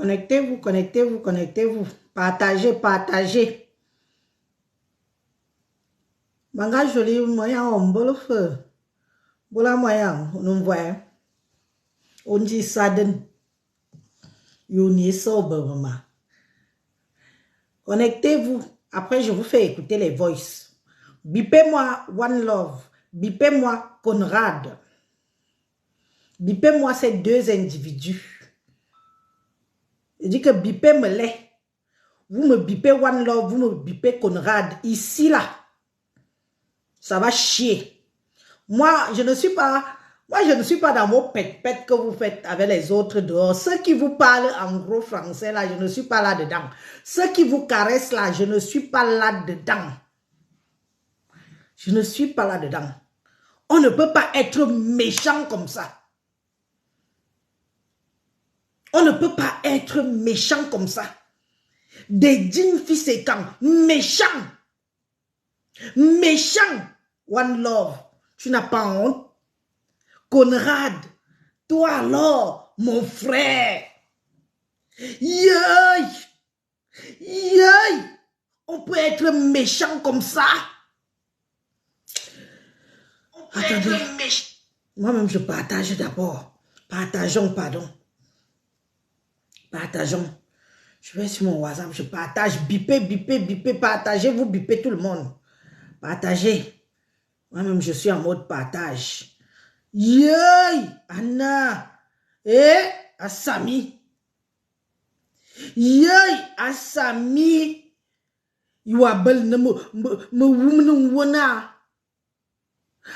Connectez-vous, connectez-vous, connectez-vous. Partagez, partagez. Manga joli moyen on bolo feu. Bola moyen, nous voyons. On dit ça donne. Yoni sober, maman. Connectez-vous. Après, je vous fais écouter les voices. Bipez-moi One Love. Bipez-moi Conrad. Bipez-moi ces deux individus. Je dis que bipez-me-les. Vous me bipez One Love, vous me bipez Conrad. Ici, là, ça va chier. Moi, je ne suis pas dans vos pètes que vous faites avec les autres dehors. Ceux qui vous parlent en gros français, là, je ne suis pas là-dedans. Ceux qui vous caressent, là, je ne suis pas là-dedans. Je ne suis pas là-dedans. On ne peut pas être méchant comme ça. On ne peut pas être méchant comme ça. Des dignes fils et camps. Méchant. Méchant. One Love. Tu n'as pas honte. Conrad. Toi alors, mon frère. Yoï. Yoï. On peut être méchant comme ça. Attendez. Moi-même, je partage d'abord. Partageons, pardon. Partageons. Je vais sur mon WhatsApp, je partage. Bipez, bipez, bipez, partagez. Vous bipez tout le monde. Partagez. Moi-même, je suis en mode partage. Yoï, Anna. Assami. Yoï, Assami. Youabel ne me wona.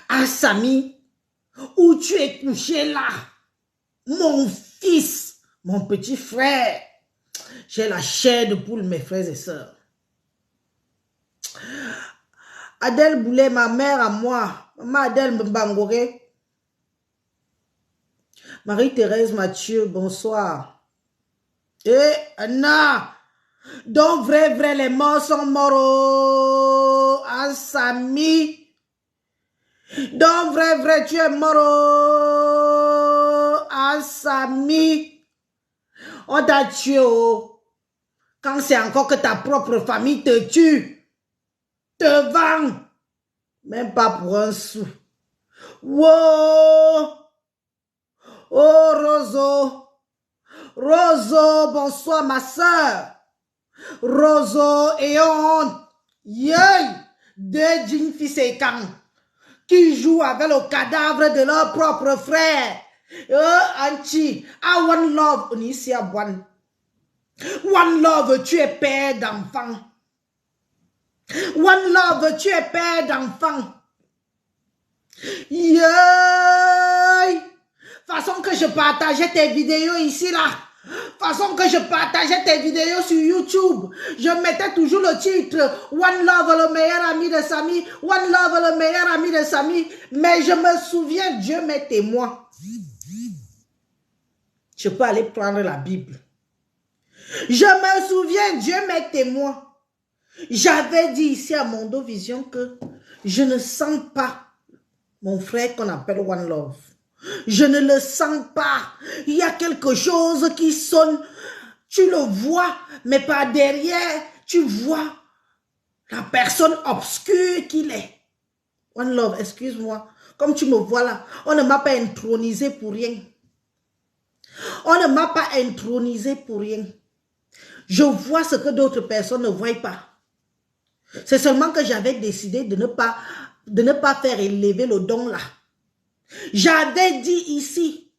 Assami. Où tu es couché là? Mon fils, mon petit frère. J'ai la chair de poule, mes frères et sœurs. Adèle Boulet, ma mère à moi. Maman Adèle Mbangoré. Marie-Thérèse Mathieu, bonsoir. Anna. Donc, vrai, les morts sont morts. Assami. Donc, vrai, tu es mort. Assami. On t'a tué. Quand c'est encore que ta propre famille te tue. Te vend. Même pas pour un sou. Wow. Oh, Roso. Roso, bonsoir ma soeur. Roso et honte. Yey. Deux dignes fils et camps qui jouent avec le cadavre de leur propre frère. Anchi. One Love. On est ici à One. One Love, tu es père d'enfant. One Love, tu es père d'enfant. Yey. Façon que je partageais tes vidéos ici là. Façon que je partageais tes vidéos sur YouTube. Je mettais toujours le titre One Love, le meilleur ami de Samy. One Love, le meilleur ami de Samy. Mais je me souviens, Dieu m'est témoin. Je peux aller prendre la Bible. Je me souviens, Dieu m'est témoin. J'avais dit ici à Mondo Vision que je ne sens pas mon frère qu'on appelle One Love. Je ne le sens pas. Il y a quelque chose qui sonne. Tu le vois, mais par derrière, tu vois la personne obscure qu'il est. One Love, excuse-moi. Comme tu me vois là, on ne m'a pas intronisé pour rien. On ne m'a pas intronisé pour rien. Je vois ce que d'autres personnes ne voient pas. C'est seulement que j'avais décidé de ne pas faire élever le don là. J'avais dit ici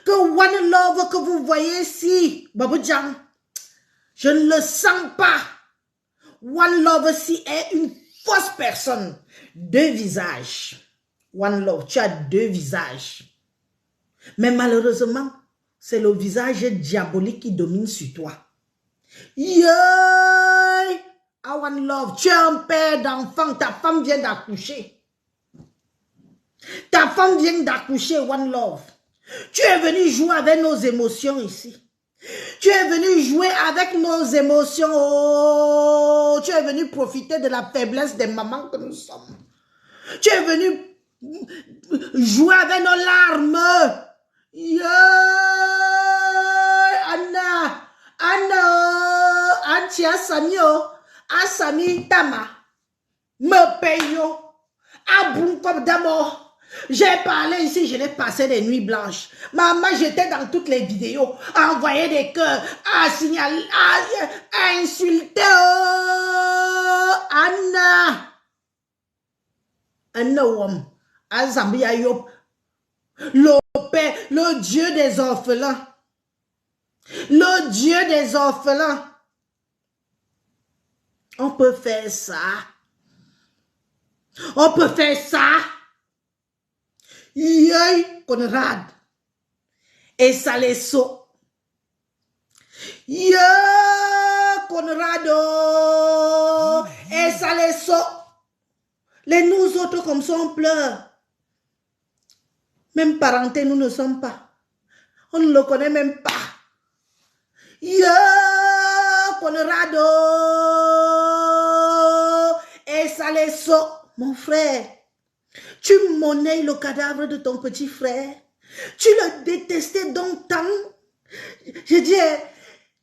que One Love que vous voyez ici, Babou Djang, je ne le sens pas. One Love si est une fausse personne. Deux visages. One Love, tu as deux visages. Mais malheureusement, c'est le visage diabolique qui domine sur toi. Yoy! One Love, tu es un père d'enfant, ta femme vient d'accoucher. Ta femme vient d'accoucher, One Love. Tu es venu jouer avec nos émotions ici. Tu es venu jouer avec nos émotions. Oh, tu es venu profiter de la faiblesse des mamans que nous sommes. Tu es venu jouer avec nos larmes. Yeah, Anna. Sami Tama, me paye, à bout comme d'abord. J'ai parlé ici, je l'ai passé des nuits blanches. Maman, j'étais dans toutes les vidéos, à envoyer des cœurs, à signaler, à insulter. Anna. Anna Wom. Azambia Yop. Le Père, le Dieu des orphelins. Le Dieu des orphelins. On peut faire ça. On peut faire ça. Yoy Conrad. Et ça les saut. Yo Conrado. Et ça les saut. Les nous autres comme ça on pleure. Même parenté nous ne sommes pas. On ne le connaît même pas. Yo Conrado. Et ça les saut. Mon frère. Tu monnaies le cadavre de ton petit frère. Tu le détestais donc tant. Je dis,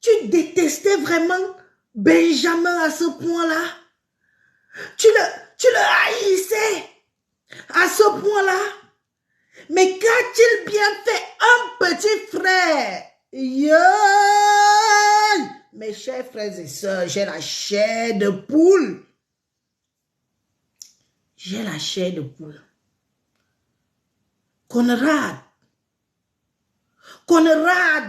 tu détestais vraiment Benjamin à ce point-là. Tu le haïssais à ce point-là. Mais qu'a-t-il bien fait un petit frère? Yo! Mes chers frères et sœurs, j'ai la chair de poule. J'ai la chair de poule. Conrad. Conrad.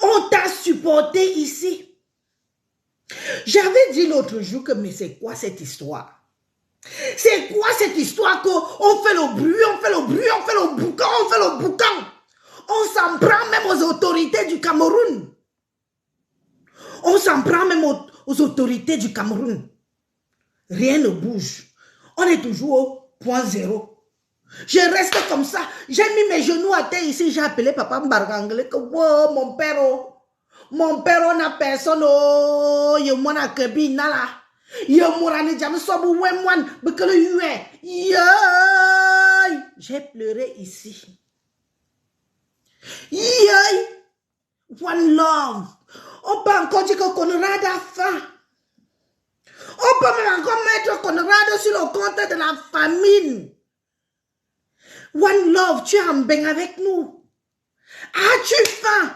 On t'a supporté ici. J'avais dit l'autre jour que mais c'est quoi cette histoire? C'est quoi cette histoire qu'on fait le bruit, on fait le bruit, on fait le boucan, on fait le boucan. On s'en prend même aux autorités du Cameroun. On s'en prend même aux autorités du Cameroun. Rien ne bouge. On est toujours au point zéro. Je reste comme ça. J'ai mis mes genoux à terre ici. J'ai appelé papa Mbargangle. Que wow, mon père, oh. Mon père, on n'a personne. Oh, yo, moi, na kebi, nala. Yo, mourani, jam, sobu, wemwan, bekele, yue. Yo. J'ai pleuré ici. Yo. One love. On peut encore dire que Conrad a faim. On peut même encore mettre Conrad sur le compte de la famine. One love, tu es en bain avec nous. As-tu faim?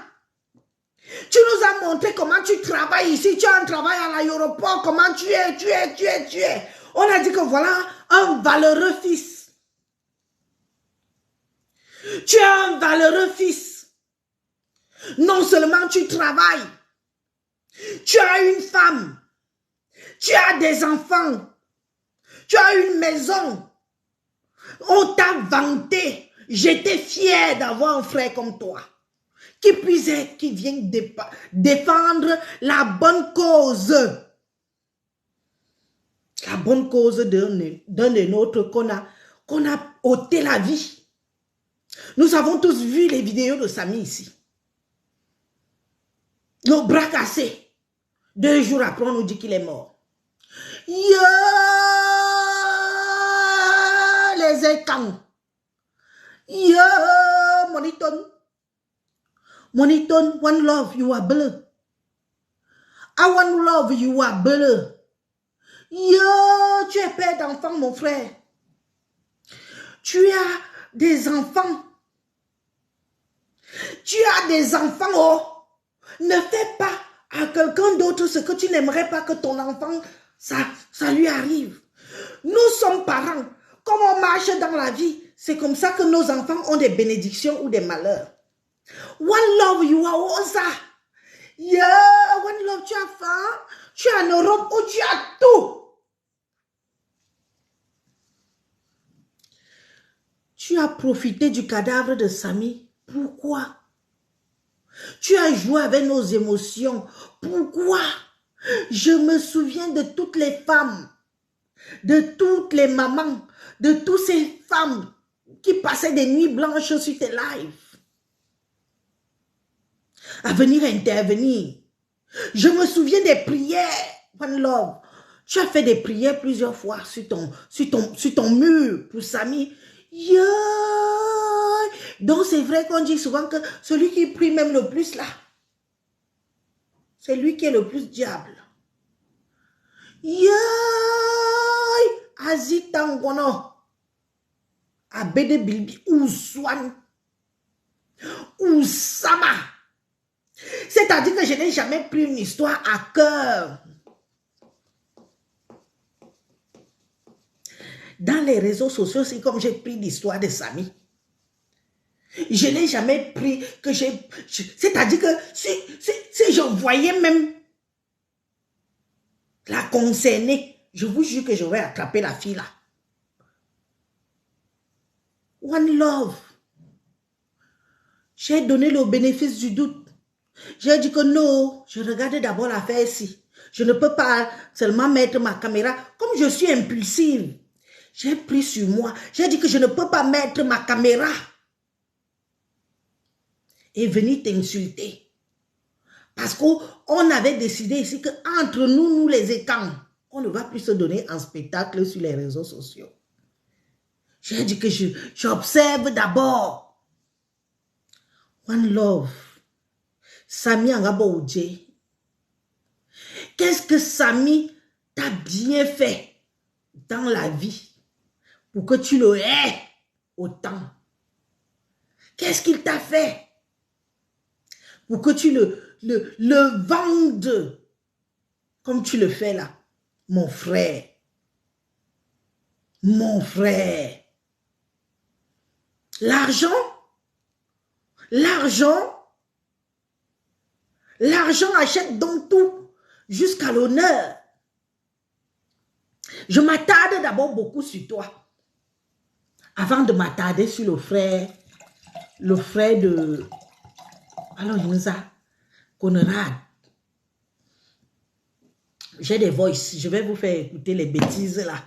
Tu nous as montré comment tu travailles ici. Tu as un travail à l'aéroport. Comment tu es. On a dit que voilà un valeureux fils. Tu es un valeureux fils. Non seulement tu travailles. Tu as une femme. Tu as des enfants. Tu as une maison. On t'a vanté. J'étais fier d'avoir un frère comme toi. Qui puisse être, qui vient défendre la bonne cause. La bonne cause d'un des nôtres qu'on a ôté la vie. Nous avons tous vu les vidéos de Sami ici. Le bras cassé. 2 jours après, on nous dit qu'il est mort. Yo, les écans. Yo, Moniton. Moniton, one love, you are bleu. I one love, you are bleu. Yo, tu es père d'enfants, mon frère. Tu as des enfants. Tu as des enfants, oh. Ne fais pas à quelqu'un d'autre ce que tu n'aimerais pas que ton enfant, ça lui arrive. Nous sommes parents. Comme on marche dans la vie, c'est comme ça que nos enfants ont des bénédictions ou des malheurs. One love, you are Osa. Yeah, one love, tu as faim. Tu es en Europe où tu as tout. Tu as profité du cadavre de Sami. Pourquoi? Tu as joué avec nos émotions. Pourquoi? Je me souviens de toutes les femmes, de toutes les mamans, de toutes ces femmes qui passaient des nuits blanches sur tes lives. À venir intervenir. Je me souviens des prières. One love. Tu as fait des prières plusieurs fois sur ton mur pour Sami. Yeah. Donc c'est vrai qu'on dit souvent que celui qui prie même le plus là, C'est lui qui est le plus diable. Yay! Azitangono. Abede Bilbi. Ouswan. Oussama. C'est-à-dire que je n'ai jamais pris une histoire à cœur. Dans les réseaux sociaux, c'est comme j'ai pris l'histoire de Samy. Je n'ai jamais pris que j'ai... C'est-à-dire que si je voyais même la concernée, je vous jure que j'aurais attrapé la fille là. One love. J'ai donné le bénéfice du doute. J'ai dit que non, je regarde d'abord l'affaire ici. Je ne peux pas seulement mettre ma caméra. Comme je suis impulsive, j'ai pris sur moi. J'ai dit que je ne peux pas mettre ma caméra et venir t'insulter. Parce qu'on avait décidé ici qu'entre nous, nous les écans, on ne va plus se donner en spectacle sur les réseaux sociaux. J'ai dit que j'observe d'abord. One love. Samy Angabo Oudje. Qu'est-ce que Samy t'a bien fait dans la vie pour que tu le haies autant? Qu'est-ce qu'il t'a fait pour que tu le vendes comme tu le fais là? Mon frère. Mon frère. L'argent. L'argent. L'argent achète donc tout, jusqu'à l'honneur. Je m'attarde d'abord beaucoup sur toi, avant de m'attarder sur le frère de... Alors, Yunza, Conrad. J'ai des voices, je vais vous faire écouter les bêtises là.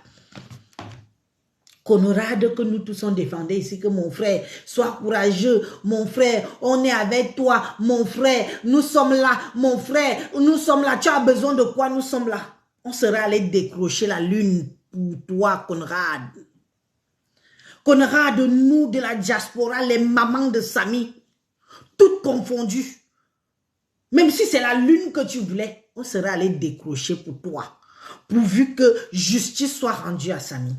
Conrad, que nous tous on défendait ici, que mon frère, sois courageux, mon frère, on est avec toi, mon frère, nous sommes là, mon frère, nous sommes là, tu as besoin de quoi, nous sommes là. On serait allé décrocher la lune pour toi, Conrad. Conrad, nous de la diaspora, les mamans de Samy, toutes confondues. Même si c'est la lune que tu voulais, on serait allé décrocher pour toi, pourvu que justice soit rendue à Samy.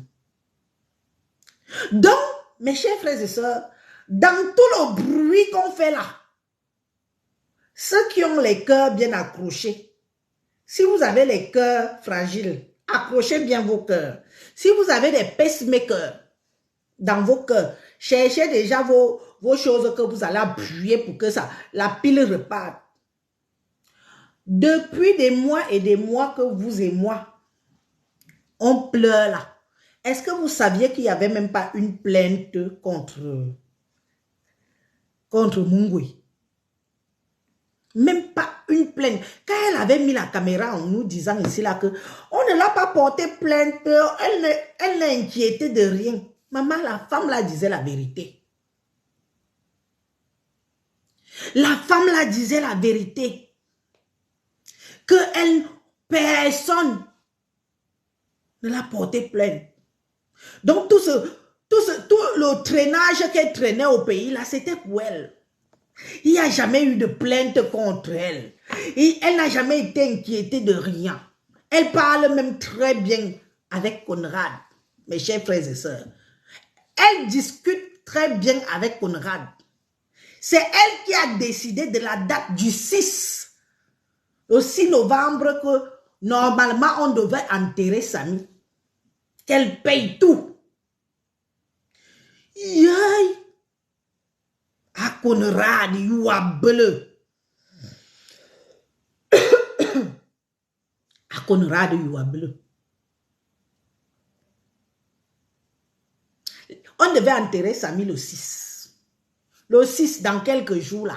Donc, mes chers frères et sœurs, dans tout le bruit qu'on fait là, ceux qui ont les cœurs bien accrochés, si vous avez les cœurs fragiles, accrochez bien vos cœurs. Si vous avez des pacemakers dans vos cœurs, cherchez déjà vos choses que vous allez appuyer pour que la pile reparte. Depuis des mois et des mois que vous et moi, on pleure là. Est-ce que vous saviez qu'il n'y avait même pas une plainte contre Mungui? Même pas une plainte. Quand elle avait mis la caméra en nous disant ici là que on ne l'a pas porté plainte, elle n'a inquiété de rien. Maman, la femme là disait la vérité. La femme là disait la vérité. Que personne ne l'a porté plainte. Donc tout le traînage qu'elle traînait au pays là, c'était pour elle. Il n'y a jamais eu de plainte contre elle. Et elle n'a jamais été inquiétée de rien. Elle parle même très bien avec Conrad, mes chers frères et sœurs. Elle discute très bien avec Conrad. C'est elle qui a décidé de la date du 6. Le 6 novembre que normalement on devait enterrer Samy. Qu'elle paye tout. Yay! À Conrad, you are bleu. À Conrad, you are bleu. On devait enterrer Samy le 6. Le 6 dans quelques jours là.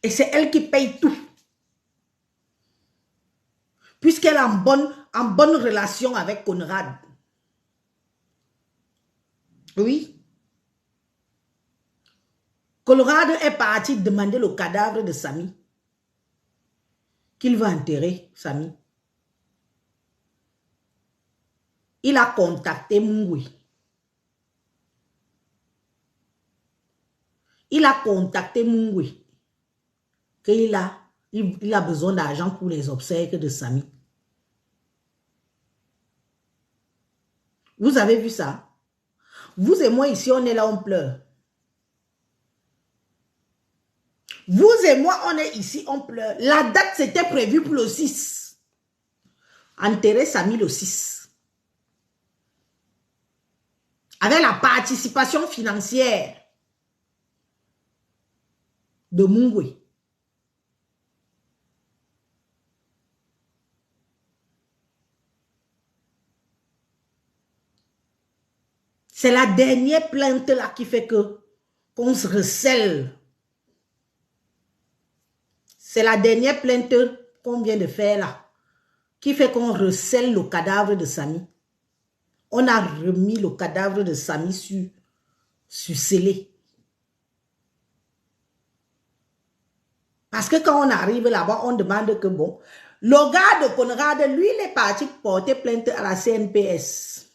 Et c'est elle qui paye tout. Puisqu'elle est en bonne relation avec Conrad. Oui. Conrad est parti demander le cadavre de Samy. Qu'il va enterrer Samy. Il a contacté Mungui. Il a contacté Mungwe. Il a besoin d'argent pour les obsèques de Samy. Vous avez vu ça? Vous et moi ici, on est là, on pleure. Vous et moi, on est ici, on pleure. La date, c'était prévu pour le 6. Enterrer Samy le 6. Avec la participation financière de Mungwe. C'est la dernière plainte là qui fait qu'on se recèle. C'est la dernière plainte qu'on vient de faire là qui fait qu'on recèle le cadavre de Samy. On a remis le cadavre de Samy sur scellé. Parce que quand on arrive là-bas, on demande que bon, le gars de Conrad, lui, il est parti porter plainte à la CNPS.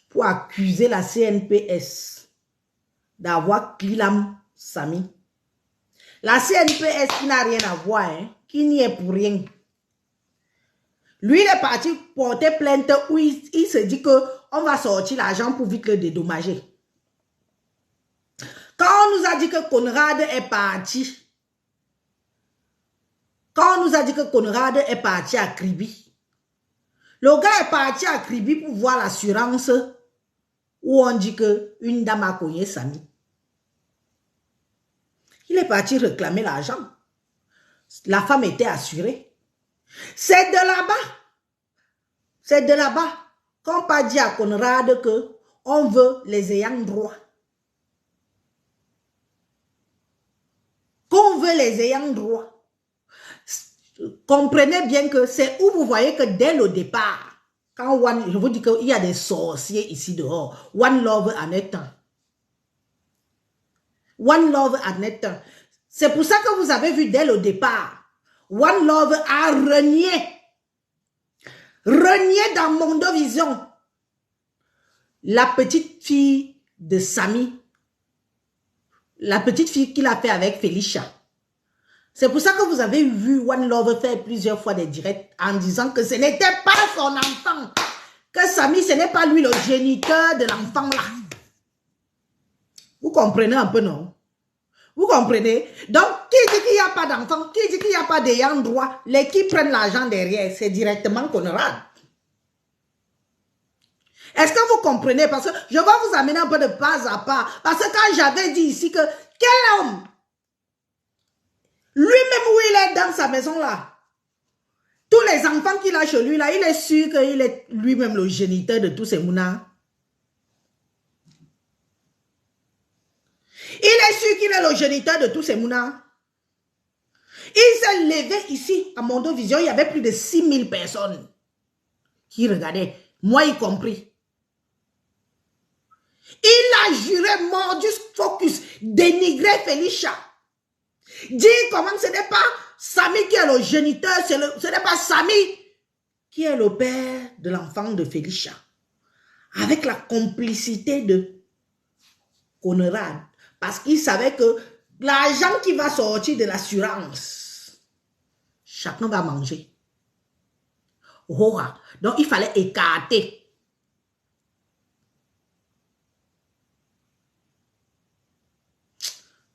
Pour accuser la CNPS d'avoir clam Samy. La CNPS qui n'a rien à voir, hein, qui n'y est pour rien. Lui, il est parti porter plainte où il se dit qu'on va sortir l'argent pour vite le dédommager. Quand on nous a dit que Conrad est parti, à Kribi, le gars est parti à Kribi pour voir l'assurance où on dit qu'une dame a cogné Samy. Il est parti réclamer l'argent. La femme était assurée. C'est de là-bas qu'on pas dit à Conrad que on veut les ayants droit. Qu'on veut les ayants droit. Comprenez bien que c'est où vous voyez que dès le départ, quand je vous dis qu'il y a des sorciers ici dehors, One Love en est un. One Love en est un. C'est pour ça que vous avez vu dès le départ, One Love a renié dans Mondovision la petite fille de Samy, la petite fille qu'il a fait avec Felicia. C'est pour ça que vous avez vu One Love faire plusieurs fois des directs en disant que ce n'était pas son enfant, que Samy, ce n'est pas lui le géniteur de l'enfant là. Vous comprenez un peu, non? Vous comprenez? Donc, qui dit qu'il n'y a pas d'enfant, qui dit qu'il n'y a pas d'ayant droit, les qui prennent l'argent derrière, c'est directement Conrad. Est-ce que vous comprenez? Parce que je vais vous amener un peu de pas à pas. Parce que quand j'avais dit ici que quel homme, lui-même où il est dans sa maison là, tous les enfants qu'il a chez lui là, il est sûr qu'il est lui-même le géniteur de tous ces mounas. Il est sûr qu'il est le géniteur de tous ces mounas. Il s'est levé ici à Mondovision, il y avait plus de 6000 personnes qui regardaient, moi y compris. Il a juré, mordu, focus, dénigré Felicia. Dit comment ce n'est pas Samy qui est le géniteur, ce n'est pas Samy qui est le père de l'enfant de Felicia. Avec la complicité de Conrad. Parce qu'il savait que l'argent qui va sortir de l'assurance, chacun va manger. Oh, donc il fallait écarter.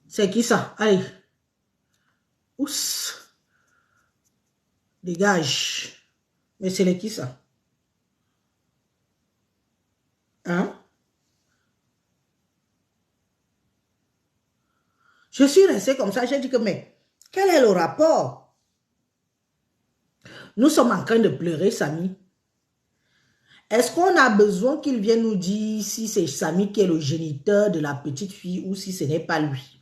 C'est qui ça? Allez. Oups. Dégage. Mais c'est qui ça? Hein? Je suis resté comme ça. J'ai dit que, mais quel est le rapport? Nous sommes en train de pleurer, Samy. Est-ce qu'on a besoin qu'il vienne nous dire si c'est Samy qui est le géniteur de la petite fille ou si ce n'est pas lui?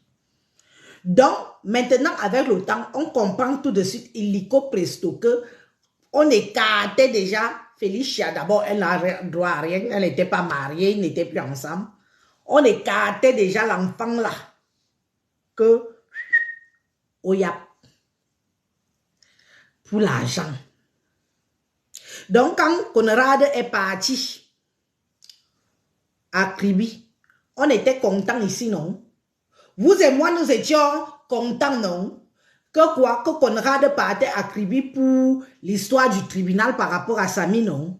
Donc, maintenant, avec le temps, on comprend tout de suite, illico presto, que on écartait déjà Felicia. D'abord, elle n'a droit à rien, elle n'était pas mariée, ils n'étaient plus ensemble. On écartait déjà l'enfant là, que, oyap, pour l'argent. Donc, quand Conrad est parti à Kribi, on était content ici, non? Vous et moi, nous étions contents, non? Que quoi? Que Conrad partait à Kribi pour l'histoire du tribunal par rapport à Samy, non?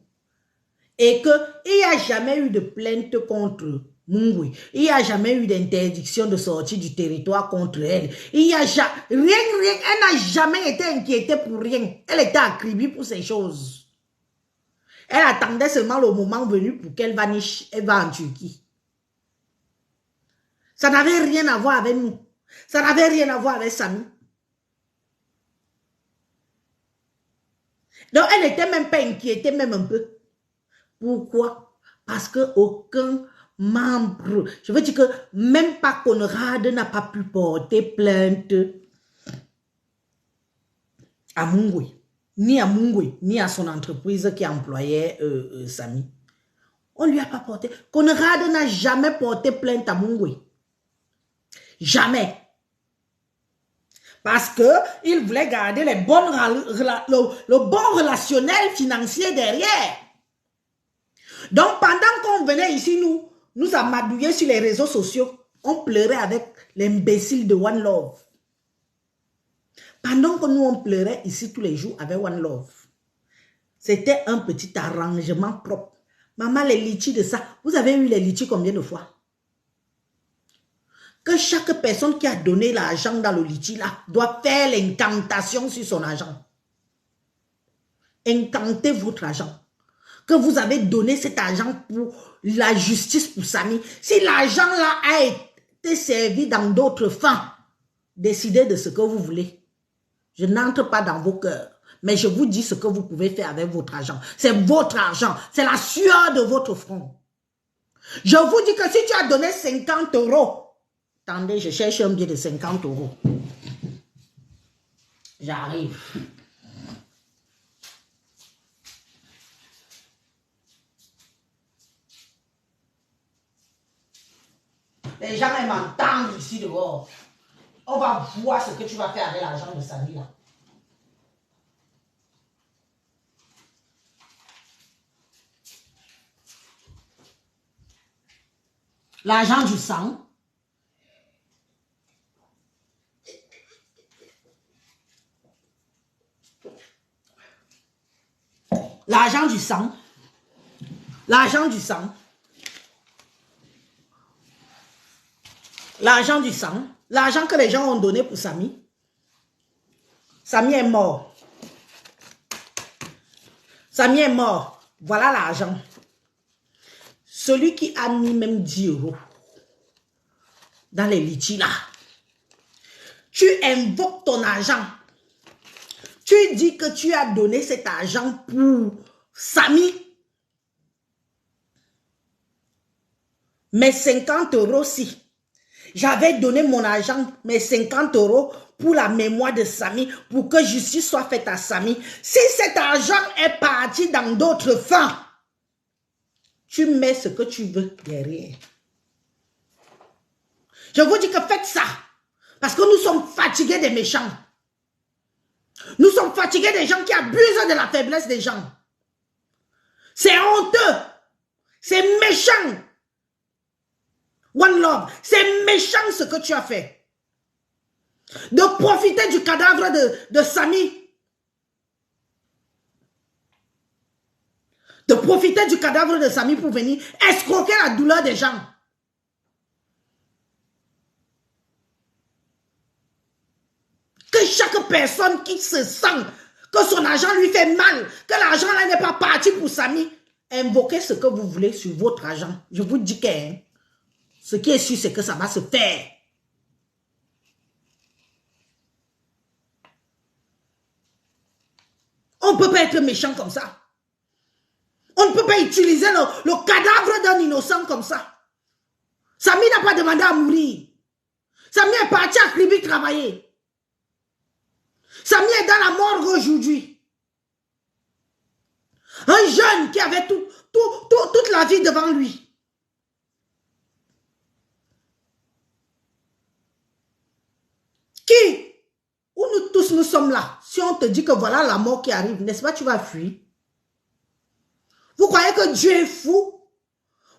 Et qu'il n'y a jamais eu de plainte contre Mungwe. Il n'y a jamais eu d'interdiction de sortie du territoire contre elle. Il y a rien, elle n'a jamais été inquiétée pour rien. Elle était à Kribi pour ces choses. Elle attendait seulement le moment venu pour qu'elle va en Turquie. Ça n'avait rien à voir avec nous. Ça n'avait rien à voir avec Samy. Donc, elle n'était même pas inquiétée, même un peu. Pourquoi? Parce qu'aucun membre, je veux dire que même pas Conrad n'a pas pu porter plainte à Mungwe, ni à son entreprise qui employait Samy. On ne lui a pas porté. Conrad n'a jamais porté plainte à Mungwe. Jamais. Parce qu'il voulait garder le bon relationnel financier derrière. Donc, pendant qu'on venait ici, nous amadouiller sur les réseaux sociaux, on pleurait avec l'imbécile de One Love. Pendant que nous, on pleurait ici tous les jours avec One Love. C'était un petit arrangement propre. Maman, les litchis de ça, vous avez eu les litchis combien de fois? Que chaque personne qui a donné l'argent dans le litchi là doit faire l'incantation sur son argent. Incantez votre argent. Que vous avez donné cet argent pour la justice pour Samy. Si l'argent là a été servi dans d'autres fins, décidez de ce que vous voulez. Je n'entre pas dans vos cœurs, mais je vous dis ce que vous pouvez faire avec votre argent. C'est votre argent, c'est la sueur de votre front. Je vous dis que si tu as donné 50 €, attendez, je cherche un billet de 50 €. J'arrive. Les gens aiment m'entendre ici dehors. On va voir ce que tu vas faire avec l'argent de Samy là. L'argent du sang. L'argent du sang. L'argent du sang. L'argent du sang. L'argent que les gens ont donné pour Samy. Samy est mort. Samy est mort. Voilà l'argent. Celui qui a mis même 10 € dans les litchis là. Tu invoques ton argent. Tu dis que tu as donné cet argent pour Samy. Mais 50 € si. J'avais donné mon argent, mes 50 € pour la mémoire de Samy, pour que justice soit faite à Samy. Si cet argent est parti dans d'autres fins, tu mets ce que tu veux derrière. Je vous dis que faites ça. Parce que nous sommes fatigués des méchants. Nous sommes fatigués des gens qui abusent de la faiblesse des gens. C'est honteux. C'est méchant. One Love, c'est méchant ce que tu as fait. De profiter du cadavre de Samy. De profiter du cadavre de Samy pour venir escroquer la douleur des gens. Que chaque personne qui se sent que son argent lui fait mal, que l'argent là n'est pas parti pour Samy, invoquez ce que vous voulez sur votre argent. Je vous dis que ce qui est sûr, c'est que ça va se faire. On ne peut pas être méchant comme ça. On ne peut pas utiliser le cadavre d'un innocent comme ça. Samy n'a pas demandé à mourir. Samy est parti à Kribi travailler. Samy est dans la mort aujourd'hui. Un jeune qui avait toute la vie devant lui. Où nous tous nous sommes là. Si on te dit que voilà la mort qui arrive, n'est-ce pas, tu vas fuir. Vous croyez que Dieu est fou?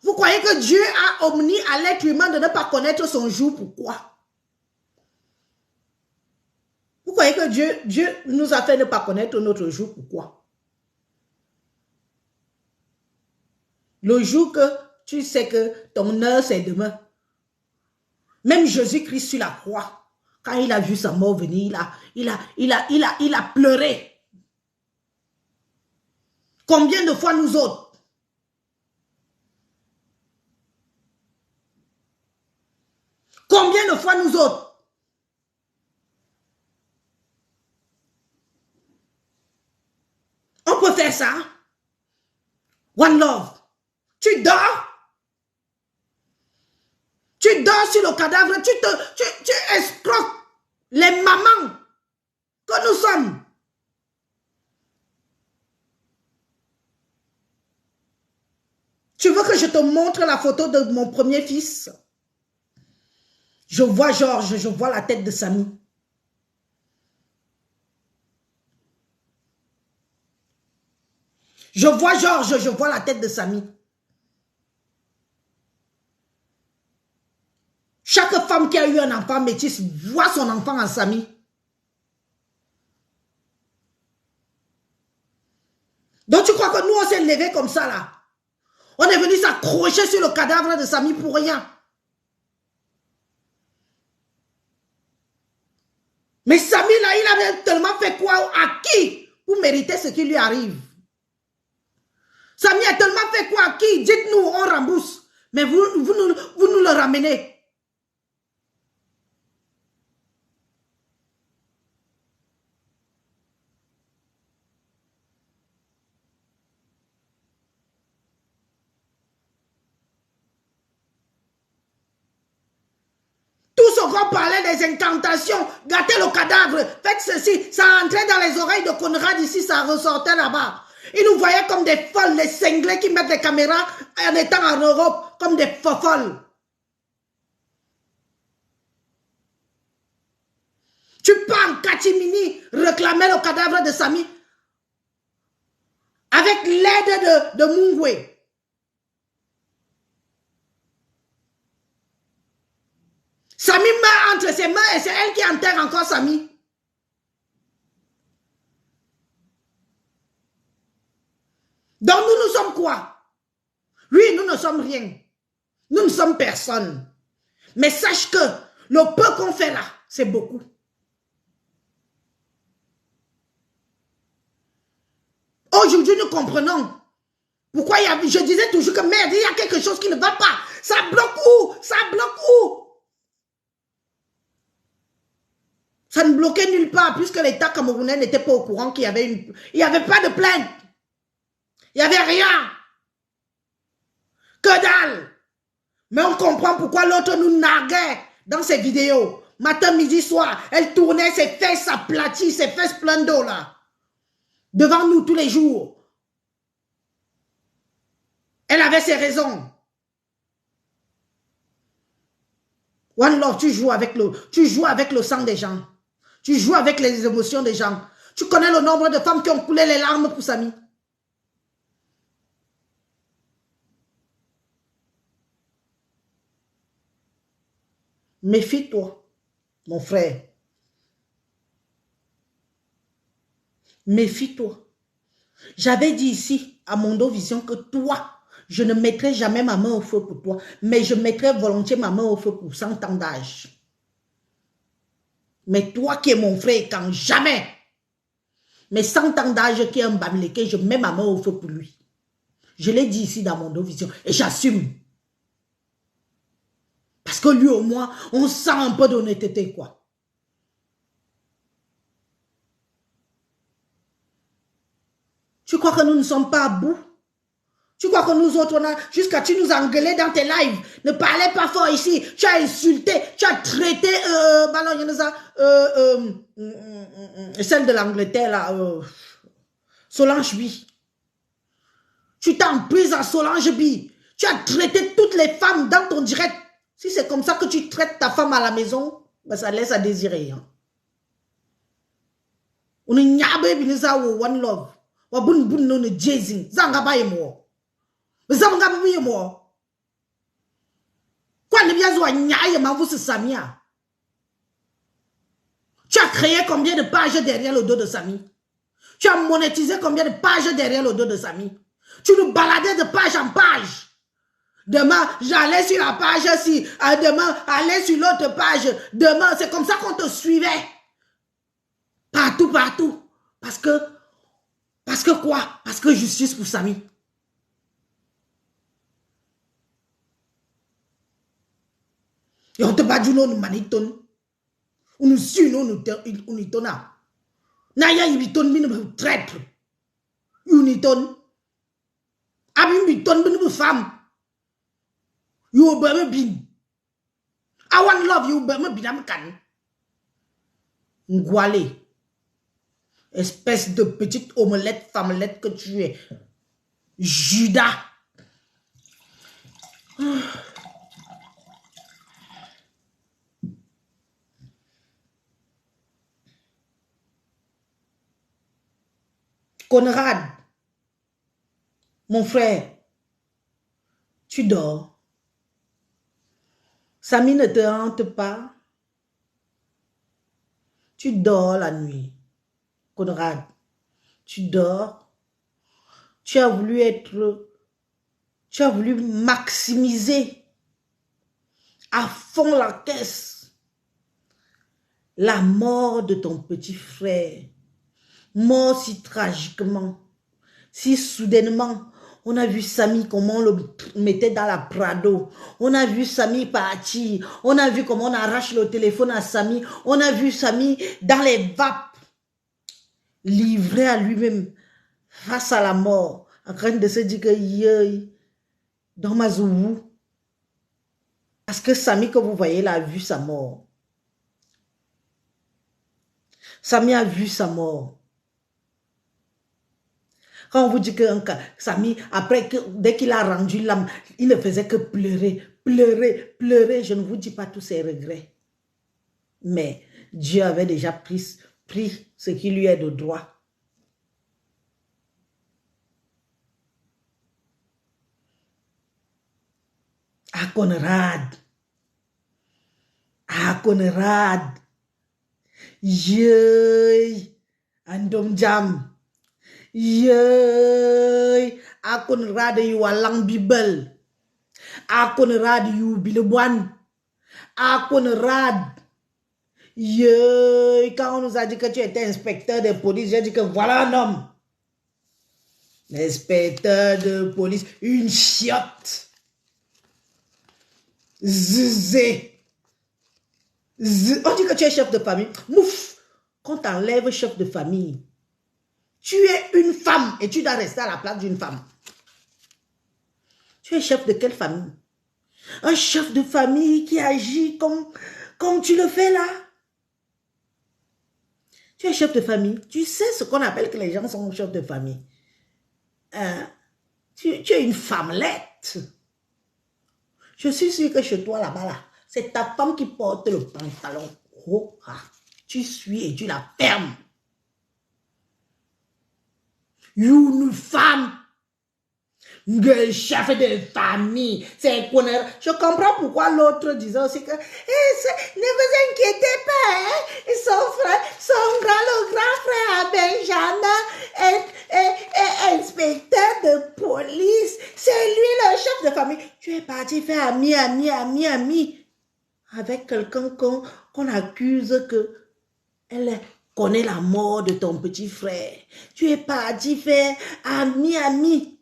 Vous croyez que Dieu a omni à l'être humain de ne pas connaître son jour? Pourquoi? croyez que Dieu nous a fait ne pas connaître notre jour? Pourquoi? Le jour que tu sais que ton heure c'est demain. Même Jésus-Christ sur la croix, quand il a vu sa mort venir, il a pleuré. Combien de fois nous autres? Combien de fois nous autres? On peut faire ça? One love. Tu dors? Tu dors sur le cadavre, tu escroques les mamans que nous sommes. Tu veux que je te montre la photo de mon premier fils? Je vois Georges, je vois la tête de Samy. Je vois Georges, je vois la tête de Samy. Chaque femme qui a eu un enfant métis voit son enfant en Samy. Donc tu crois que nous on s'est levé comme ça là? On est venu s'accrocher sur le cadavre de Samy pour rien. Mais Samy là, il avait tellement fait quoi à qui pour mériter ce qui lui arrive? Samy a tellement fait quoi à qui? Dites-nous, on rembourse. Mais vous nous le ramenez. Tout ce qu'on parlait des incantations, gâtez le cadavre, faites ceci, ça entrait dans les oreilles de Conrad ici, ça ressortait là-bas. Ils nous voyaient comme des folles, les cinglés qui mettent des caméras en étant en Europe, comme des folles. Tu pars en catimini réclamer le cadavre de Samy avec l'aide de Mungwe. Samy meurt entre ses mains et c'est elle qui enterre encore Samy. Donc nous sommes quoi? Lui, nous ne sommes rien. Nous ne sommes personne. Mais sache que le peu qu'on fait là, c'est beaucoup. Aujourd'hui, nous comprenons pourquoi je disais toujours que merde, il y a quelque chose qui ne va pas. Ça bloque où? Ça bloque où? Ça ne bloquait nulle part puisque l'État camerounais n'était pas au courant qu'il y avait il n'y avait pas de plainte. Il n'y avait rien. Que dalle. Mais on comprend pourquoi l'autre nous narguait dans ses vidéos. Matin, midi, soir. Elle tournait ses fesses aplaties, ses fesses pleines d'eau là. Devant nous tous les jours. Elle avait ses raisons. One Love, tu joues avec le sang des gens. Tu joues avec les émotions des gens. Tu connais le nombre de femmes qui ont coulé les larmes pour Samy. Méfie-toi, mon frère. Méfie-toi. J'avais dit ici à Mondo Vision que toi, je ne mettrai jamais ma main au feu pour toi, mais je mettrai volontiers ma main au feu pour 100 ans d'âge. Mais toi qui es mon frère, quand jamais, mais 100 ans d'âge qui est un bamileke, je mets ma main au feu pour lui. Je l'ai dit ici dans Mondo Vision et j'assume. Parce que lui au moins, on sent un peu d'honnêteté quoi. Tu crois que nous ne sommes pas à bout? Tu crois que nous autres, jusqu'à tu nous engueuler dans tes lives, ne parlez pas fort ici, tu as insulté, tu as traité, celle de l'Angleterre, là, Solange Bi. Tu t'en prises à Solange Bi. Tu as traité toutes les femmes dans ton direct. Si c'est comme ça que tu traites ta femme à la maison, ben ça laisse à désirer. Hein. On est One Love. On est Jay-Z. Zanga ba yemo. Zanga ba yemo. Quoi ne bien zo nyaye ma vous Samia. Tu as créé combien de pages derrière le dos de Samy? Tu as monétisé combien de pages derrière le dos de Samy? Tu nous baladais de page en page. Demain, j'allais sur la page ci. Demain, allais sur l'autre page. Demain, c'est comme ça qu'on te suivait. Partout, partout. Parce que quoi? Parce que justice pour Samy. Et on te bat du nom, nous maniton. On nous suit, nous nous tona. Naya yibiton bin traître. Uniton. Abim biton bin femme. You be bin. I want love you be bin am kan. Ngwale. Espèce de petite omelette, femmelette que tu es. Judas. Conrad, mon frère, tu dors. Samy ne te hante pas. Tu dors la nuit. Conrad, tu dors. Tu as voulu maximiser à fond la caisse la mort de ton petit frère. Mort si tragiquement, si soudainement. On a vu Samy comment on le mettait dans la Prado. On a vu Samy partir. On a vu comment on arrache le téléphone à Samy. On a vu Samy dans les vapes, livré à lui-même face à la mort, en train de se dire que dans ma zoubou. Parce que Samy, que vous voyez, il a vu sa mort. Samy a vu sa mort. Quand on vous dit que Samy, après, dès qu'il a rendu l'âme, il ne faisait que pleurer, pleurer, pleurer. Je ne vous dis pas tous ses regrets. Mais Dieu avait déjà pris ce qui lui est de droit. À Conrad. À Conrad. Yey. Andom jam. Yey, a Conrad you a lang Bible. A Conrad you bilebouane. A Conrad. Yey, quand on nous a dit que tu étais inspecteur de police, j'ai dit que voilà un homme. L'inspecteur de police, une chiotte. Zizé. On dit que tu es chef de famille. Mouf, quand t'enlèves chef de famille, tu es une femme et tu dois rester à la place d'une femme. Tu es chef de quelle famille? Un chef de famille qui agit comme tu le fais là. Tu es chef de famille. Tu sais ce qu'on appelle que les gens sont chefs de famille. Tu es une femmelette. Je suis sûre que chez toi là-bas, là, c'est ta femme qui porte le pantalon. Oh, ah. Tu suis et tu la fermes. Une femme, un chef de famille, c'est qu'on a... Je comprends pourquoi l'autre disait aussi que ne vous inquiétez pas, hein? Son frère, le grand frère Benjamin est inspecteur de police, c'est lui le chef de famille. Tu es parti faire ami avec quelqu'un qu'on accuse que elle connaît la mort de ton petit frère. Tu es parti faire ami.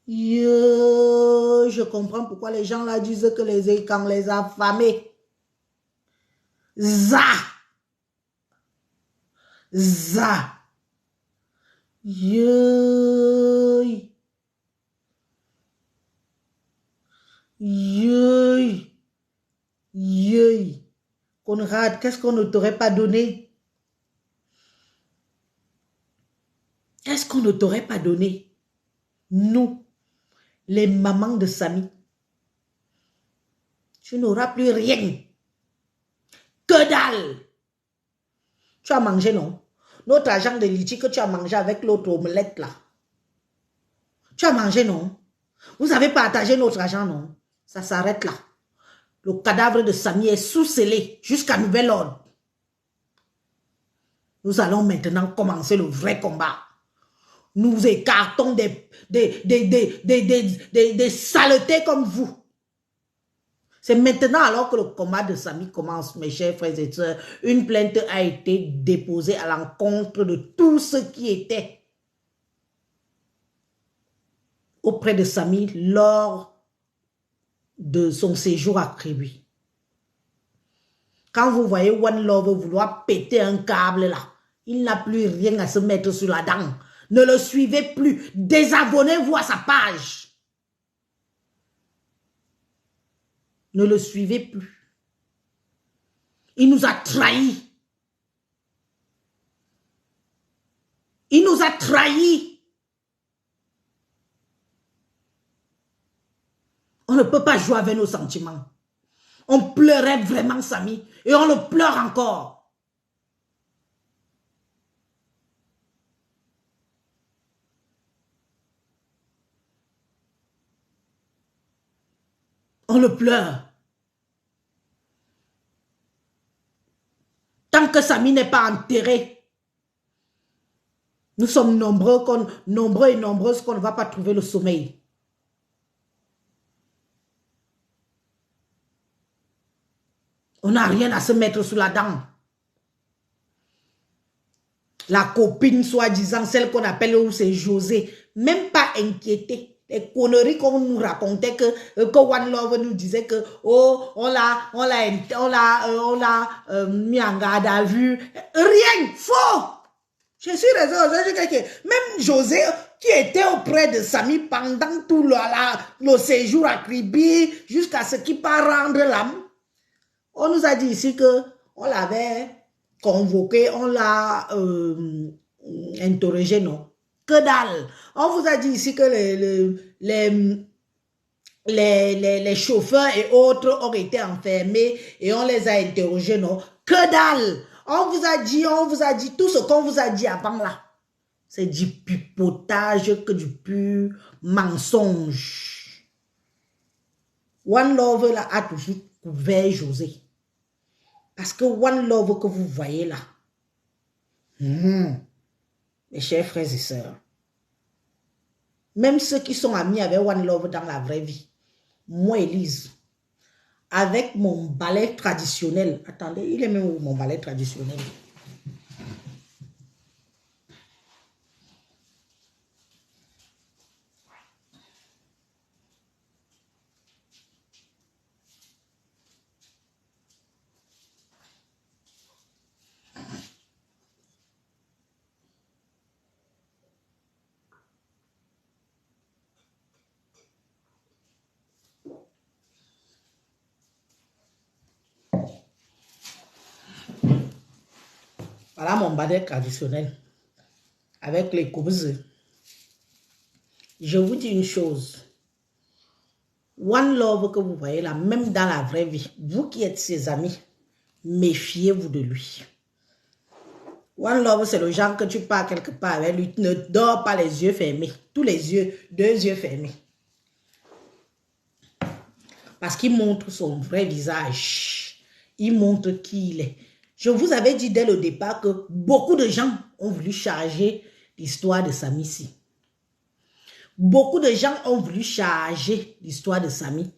Je comprends pourquoi les gens là disent que quand les affamés. Za. Conrad, qu'est-ce qu'on ne t'aurait pas donné? Qu'est-ce qu'on ne t'aurait pas donné? Nous, les mamans de Samy. Tu n'auras plus rien. Que dalle. Tu as mangé, non? Notre argent de litchi que tu as mangé avec l'autre omelette là. Tu as mangé, non? Vous avez partagé notre argent, non? Ça s'arrête là. Le cadavre de Samy est sous-scellé jusqu'à nouvel ordre. Nous allons maintenant commencer le vrai combat. Nous écartons des saletés comme vous. C'est maintenant alors que le combat de Samy commence, mes chers frères et sœurs. Une plainte a été déposée à l'encontre de tous ceux qui étaient auprès de Samy lors de son séjour à Kribi. Quand vous voyez One Love vouloir péter un câble là, il n'a plus rien à se mettre sur la dent. Ne le suivez plus. Désabonnez-vous à sa page. Ne le suivez plus. Il nous a trahis. Il nous a trahis. On ne peut pas jouer avec nos sentiments. On pleurait vraiment, Samy, et on le pleure encore. On le pleure. Tant que Samy n'est pas enterré, nous sommes nombreux et nombreuses qu'on ne va pas trouver le sommeil. On n'a rien à se mettre sous la dent. La copine, soi-disant, celle qu'on appelle où c'est José, même pas inquiétée. Les conneries qu'on nous racontait que One Love nous disait que oh on l'a mis en garde à vue. Rien, faux. Je suis raison. Même José qui était auprès de Samy pendant tout le séjour à Kribi jusqu'à ce qu'il part rendre l'âme. On nous a dit ici que on l'avait convoqué, on l'a interrogé, non? Que dalle! On vous a dit ici que les chauffeurs et autres ont été enfermés et on les a interrogés, non? Que dalle! On vous a dit tout ce qu'on vous a dit avant là. C'est du pipotage que du pur mensonge. One Love là a toujours couvert José. Parce que One Love que vous voyez là, mes chers frères et sœurs, même ceux qui sont amis avec One Love dans la vraie vie, moi, Élise, avec mon balai traditionnel, attendez, il est même où mon balai traditionnel? Voilà mon balai traditionnel avec les courses. Je vous dis une chose. One Love que vous voyez là, même dans la vraie vie, vous qui êtes ses amis, méfiez-vous de lui. One Love, c'est le genre que tu pars quelque part avec lui, ne dors pas les yeux fermés, tous les yeux, 2 yeux fermés. Parce qu'il montre son vrai visage. Il montre qui il est. Je vous avais dit dès le départ que beaucoup de gens ont voulu charger l'histoire de Samy ici. Beaucoup de gens ont voulu charger l'histoire de Samy.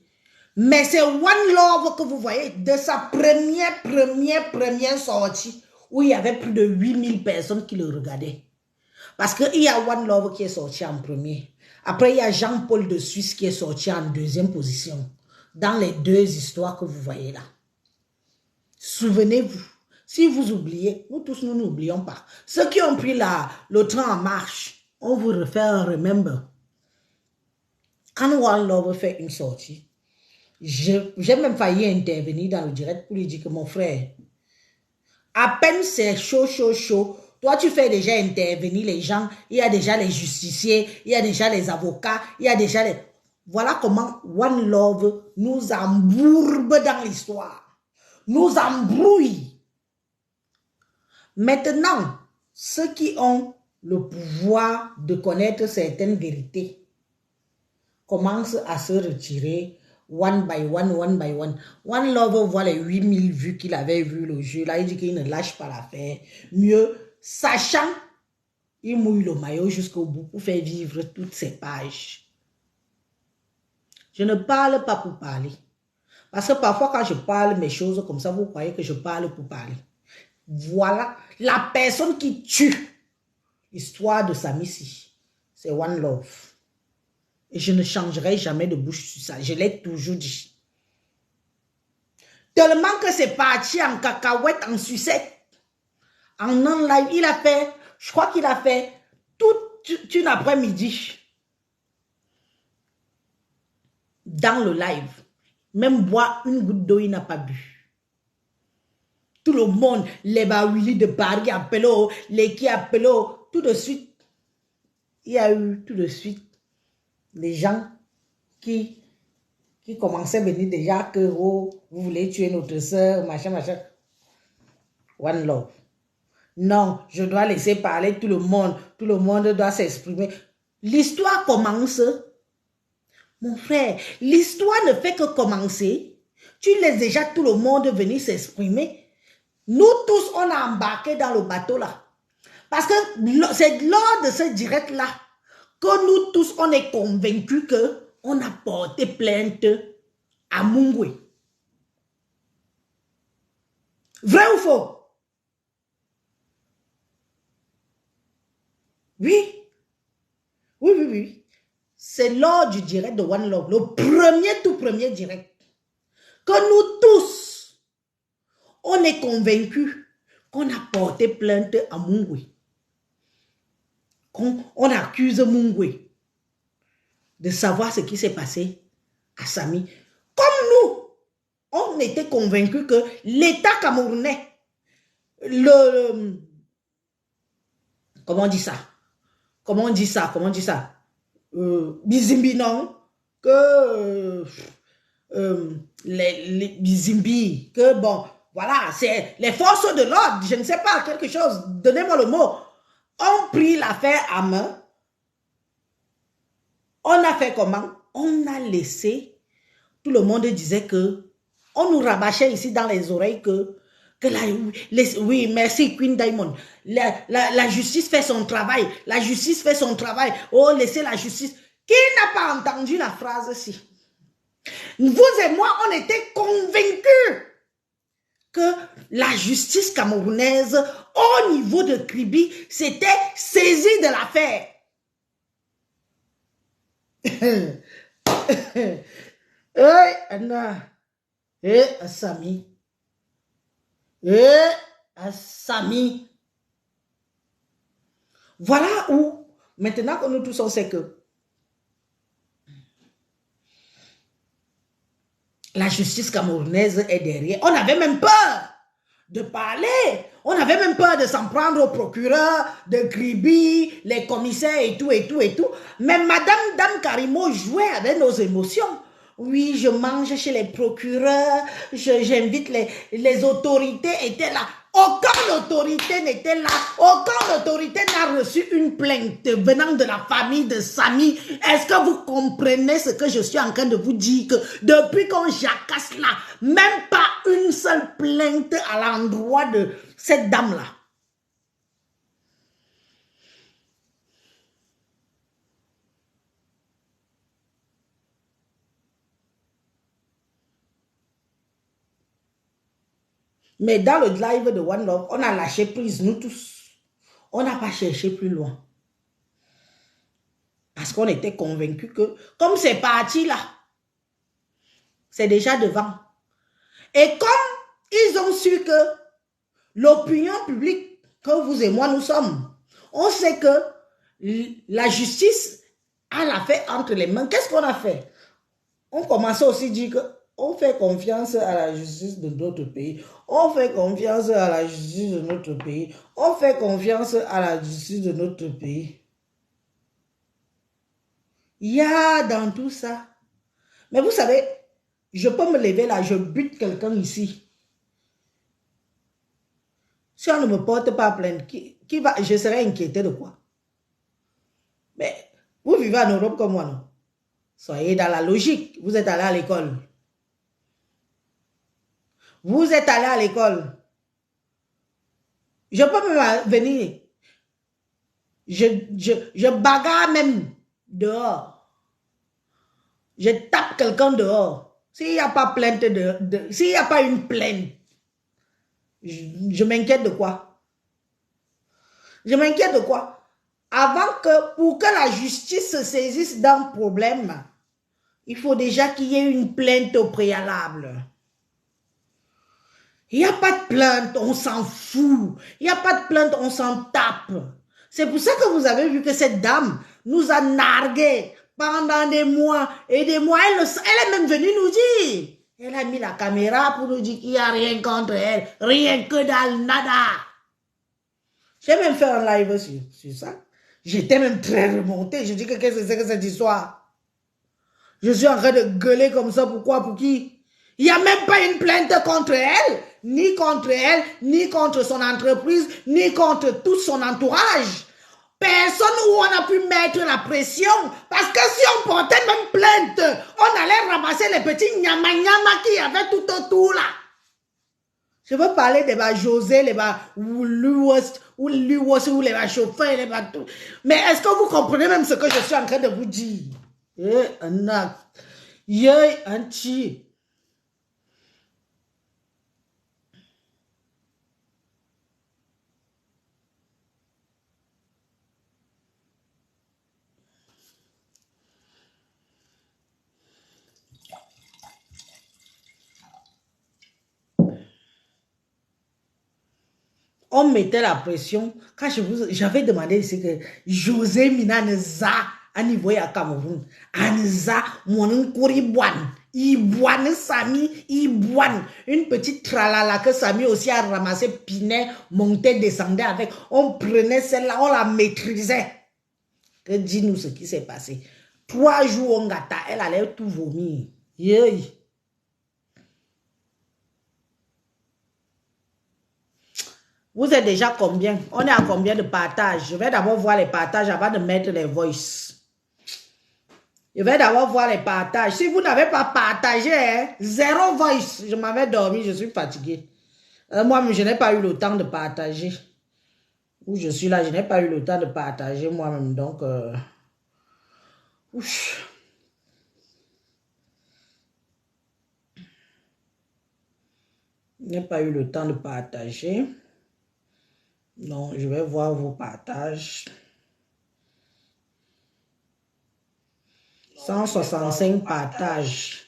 Mais c'est One Love que vous voyez de sa première sortie où il y avait plus de 8000 personnes qui le regardaient. Parce qu'il y a One Love qui est sorti en premier. Après, il y a Jean-Paul de Suisse qui est sorti en 2e position. Dans les 2 histoires que vous voyez là. Souvenez-vous. Si vous oubliez, nous tous, nous n'oublions pas. Ceux qui ont pris le train en marche, on vous refait un remember. Quand One Love fait une sortie, j'ai même failli intervenir dans le direct pour lui dire que mon frère, à peine c'est chaud, toi tu fais déjà intervenir les gens, il y a déjà les justiciers, il y a déjà les avocats, il y a déjà les... Voilà comment One Love nous embourbe dans l'histoire, nous embrouille. Maintenant, ceux qui ont le pouvoir de connaître certaines vérités commencent à se retirer one by one. One Love voit les 8000 vues qu'il avait vu le jeu. Là, il dit qu'il ne lâche pas l'affaire. Mieux sachant, il mouille le maillot jusqu'au bout pour faire vivre toutes ces pages. Je ne parle pas pour parler. Parce que parfois, quand je parle mes choses comme ça, vous croyez que je parle pour parler. Voilà la personne qui tue l'histoire de Samy Sy. C'est One Love. Et je ne changerai jamais de bouche sur ça. Je l'ai toujours dit. Tellement que c'est parti en cacahuète, en sucette. En live, il a fait, je crois qu'il a fait toute une après-midi dans le live. Même boire une goutte d'eau, il n'a pas bu. Tout le monde, les Bawili de Paris appellent, les qui appellent, tout de suite. Il y a eu tout de suite des gens qui commençaient à venir déjà que oh, vous voulez tuer notre soeur, machin, machin. One Love. Non, je dois laisser parler tout le monde doit s'exprimer. L'histoire commence, mon frère, l'histoire ne fait que commencer. Tu laisses déjà tout le monde venir s'exprimer. Nous tous, on a embarqué dans le bateau là. Parce que c'est lors de ce direct-là que nous tous, on est convaincus qu'on a porté plainte à Mungwe. Vrai ou faux? Oui. Oui, oui, oui. C'est lors du direct de One Love, le tout premier direct, que nous tous, on est convaincus qu'on a porté plainte à Mungwe. On accuse Mungwe de savoir ce qui s'est passé à Samy. Comme nous, on était convaincus que l'État camerounais, comment on dit ça? Bizimbi, non? Que les Bizimbi, que bon, voilà, c'est les forces de l'ordre, je ne sais pas, quelque chose, donnez-moi le mot, ont pris l'affaire à main. On a fait comment? On a laissé, tout le monde disait que, on nous rabâchait ici dans les oreilles que oui, merci Queen Diamond, la justice fait son travail, la justice fait son travail, oh, laissez la justice. Qui n'a pas entendu la phrase-ci? Vous et moi, on était convaincus que la justice camerounaise, au niveau de Kribi, s'était saisie de l'affaire. Anna, Samy. Samy. Voilà où, maintenant que nous tous on sait que la justice camerounaise est derrière. On avait même peur de parler. On avait même peur de s'en prendre au procureur, de Kribi, les commissaires et tout, et tout, et tout. Mais Madame Dame Karimo jouait avec nos émotions. Oui, je mange chez les procureurs, j'invite les autorités étaient là. Aucune autorité n'était là. Aucune autorité n'a reçu une plainte venant de la famille de Samy. Est-ce que vous comprenez ce que je suis en train de vous dire? Que depuis qu'on jacasse là, même pas une seule plainte à l'endroit de cette dame-là. Mais dans le live de One Love, on a lâché prise, nous tous. On n'a pas cherché plus loin. Parce qu'on était convaincus que, comme c'est parti là, c'est déjà devant. Et comme ils ont su que l'opinion publique, que vous et moi nous sommes, on sait que la justice a l'affaire entre les mains. Qu'est-ce qu'on a fait? On commençait aussi à dire que on fait confiance à la justice de notre pays. On fait confiance à la justice de notre pays. On fait confiance à la justice de notre pays. Il y a dans tout ça. Mais vous savez, je peux me lever là, je bute quelqu'un ici. Si on ne me porte pas plainte, je serai inquiété de quoi? Mais vous vivez en Europe comme moi, non? Soyez dans la logique. Vous êtes allé à l'école. Vous êtes allé à l'école. Je peux même venir. Je bagarre même dehors. Je tape quelqu'un dehors. S'il n'y a pas plainte s'il n'y a pas une plainte, je m'inquiète de quoi? Je m'inquiète de quoi? Pour que la justice se saisisse d'un problème, il faut déjà qu'il y ait une plainte au préalable. Il n'y a pas de plainte, on s'en fout. Il n'y a pas de plainte, on s'en tape. C'est pour ça que vous avez vu que cette dame nous a nargués pendant des mois et des mois. Elle est même venue nous dire. Elle a mis la caméra pour nous dire qu'il n'y a rien contre elle. Rien que dalle, nada. J'ai même fait un live sur ça. J'étais même très remontée. Je dis que qu'est-ce que c'est que cette histoire? Je suis en train de gueuler comme ça. Pourquoi? Pour qui? Il n'y a même pas une plainte contre elle, ni contre son entreprise, ni contre tout son entourage. Personne où on a pu mettre la pression. Parce que si on portait même plainte, on allait ramasser les petits nyama-nyama qui y avait tout autour là. Je veux parler des José, les Louis, ou les chauffeurs, les tout. Mais est-ce que vous comprenez même ce que je suis en train de vous dire? Un acte. Un chi. On mettait la pression. Quand j'avais demandé ici que José Mina Neza à niveau à Cameroun, Anza, mon Kouribouane, Ibouane Sami, Ibouane, une petite tralala que Sami aussi a ramassé, Pinet, montait, descendait avec. On prenait celle-là, on la maîtrisait. Que dis-nous ce qui s'est passé. 3 jours, on gâta, elle allait tout vomir. Yeah. Vous êtes déjà combien? On est à combien de partages? Je vais d'abord voir les partages avant de mettre les voices. Je vais d'abord voir les partages. Si vous n'avez pas partagé, hein, 0 voice. Je m'avais dormi, je suis fatigué. Moi, je n'ai pas eu le temps de partager. Où je suis là, je n'ai pas eu le temps de partager moi-même. Donc, je n'ai pas eu le temps de partager. Non, je vais voir vos partages. 165 partages.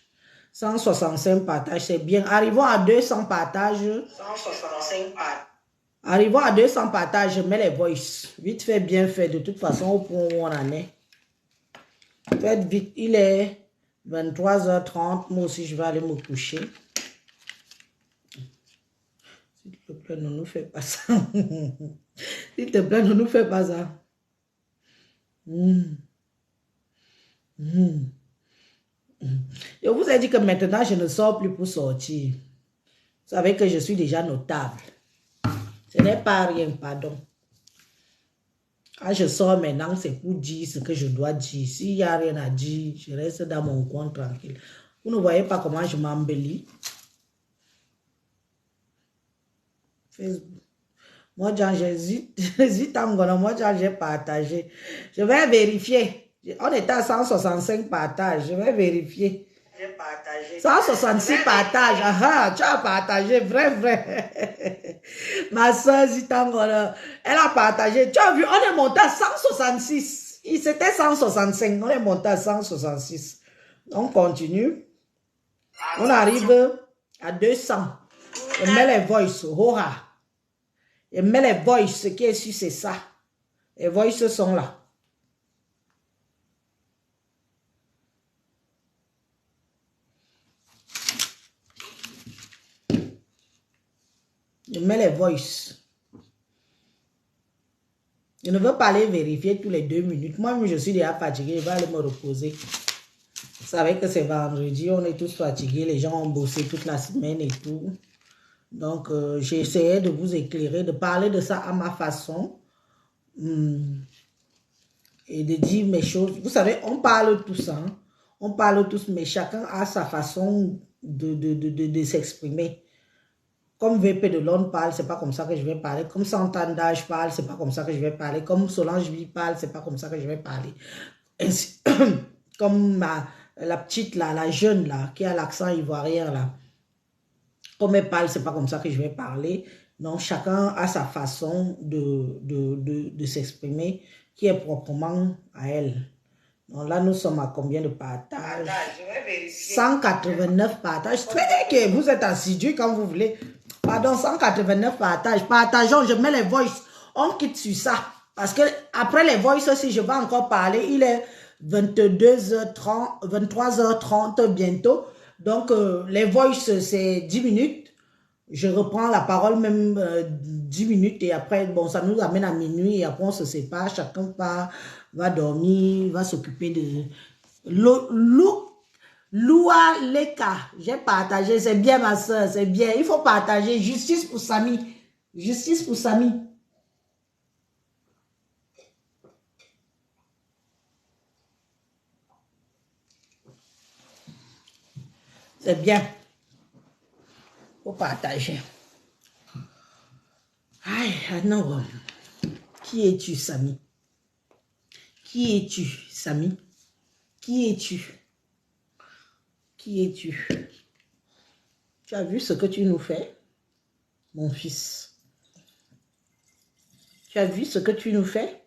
165 partages, c'est bien. Arrivons à 200 partages. 165 partages. Arrivons à 200 partages, je mets les voices. Vite fait, bien fait. De toute façon, au point où on en est. Faites vite. Il est 23h30. Moi aussi, je vais aller me coucher. S'il te plaît, ne nous fais pas ça. S'il te plaît, ne nous fais pas ça. Je vous ai dit que maintenant, je ne sors plus pour sortir. Vous savez que je suis déjà notable. Ce n'est pas rien, pardon. Quand je sors maintenant, c'est pour dire ce que je dois dire. S'il n'y a rien à dire, je reste dans mon coin tranquille. Vous ne voyez pas comment je m'embellis. Facebook. Moi, j'hésite encore. Moi, j'ai partagé. Je vais vérifier. On était à 165 partages. Je vais vérifier. J'ai partagé. 166 partages. Ah, tu as partagé. Vrai. Ma soeur Zitangona, elle a partagé. Tu as vu, on est monté à 166. C'était 165. On est monté à 166. On continue. On arrive à 200. Je mets les voices. Hora. Je mets les voices. Ce qui est ici, c'est ça. Les voices sont là. Je mets les voices. Je ne veux pas aller vérifier tous les 2 minutes. Moi, je suis déjà fatigué. Je vais aller me reposer. Vous savez que c'est vendredi. On est tous fatigués. Les gens ont bossé toute la semaine et tout. Donc, j'ai essayé de vous éclairer, de parler de ça à ma façon. Et de dire mes choses. Vous savez, on parle tous. Hein? On parle tous, mais chacun a sa façon de s'exprimer. Comme VP de Londres parle, c'est pas comme ça que je vais parler. Comme Santandage parle, c'est pas comme ça que je vais parler. Comme Solange Vie parle, c'est pas comme ça que je vais parler. Ainsi, comme la petite là, la jeune là, qui a l'accent ivoirien là. Comme elle parle, c'est pas comme ça que je vais parler. Donc, chacun a sa façon de s'exprimer qui est proprement à elle. Donc là, nous sommes à combien de partages? 189 partages. Très bien que vous êtes assidu quand vous voulez. Pardon, 189 partages. Partageons, je mets les voices. On quitte sur ça. Parce que après les voices, si je vais encore parler, il est 22h30, 23h30 bientôt. Donc, les voices, c'est 10 minutes. Je reprends la parole même 10 minutes et après, bon, ça nous amène à minuit et après on se sépare, chacun va dormir, va s'occuper de... Loua Leka, j'ai partagé, c'est bien ma soeur, c'est bien, il faut partager, justice pour Samy, justice pour Samy. C'est bien, il faut partager. Aïe, non, qui es-tu Samy? Qui es-tu Samy? Qui es-tu? Qui es-tu? Tu as vu ce que tu nous fais, mon fils? Tu as vu ce que tu nous fais?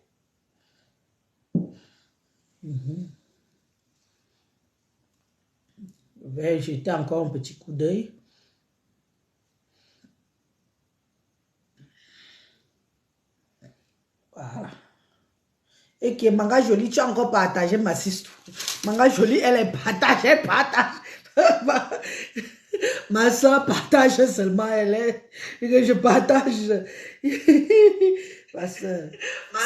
Je vais jeter encore un petit coup d'œil. Voilà. Et que Manga Jolie, tu as encore partagé ma sister. Manga Jolie, elle est partagée, elle partage. Ma soeur partage seulement, elle est. Que je partage. Parce que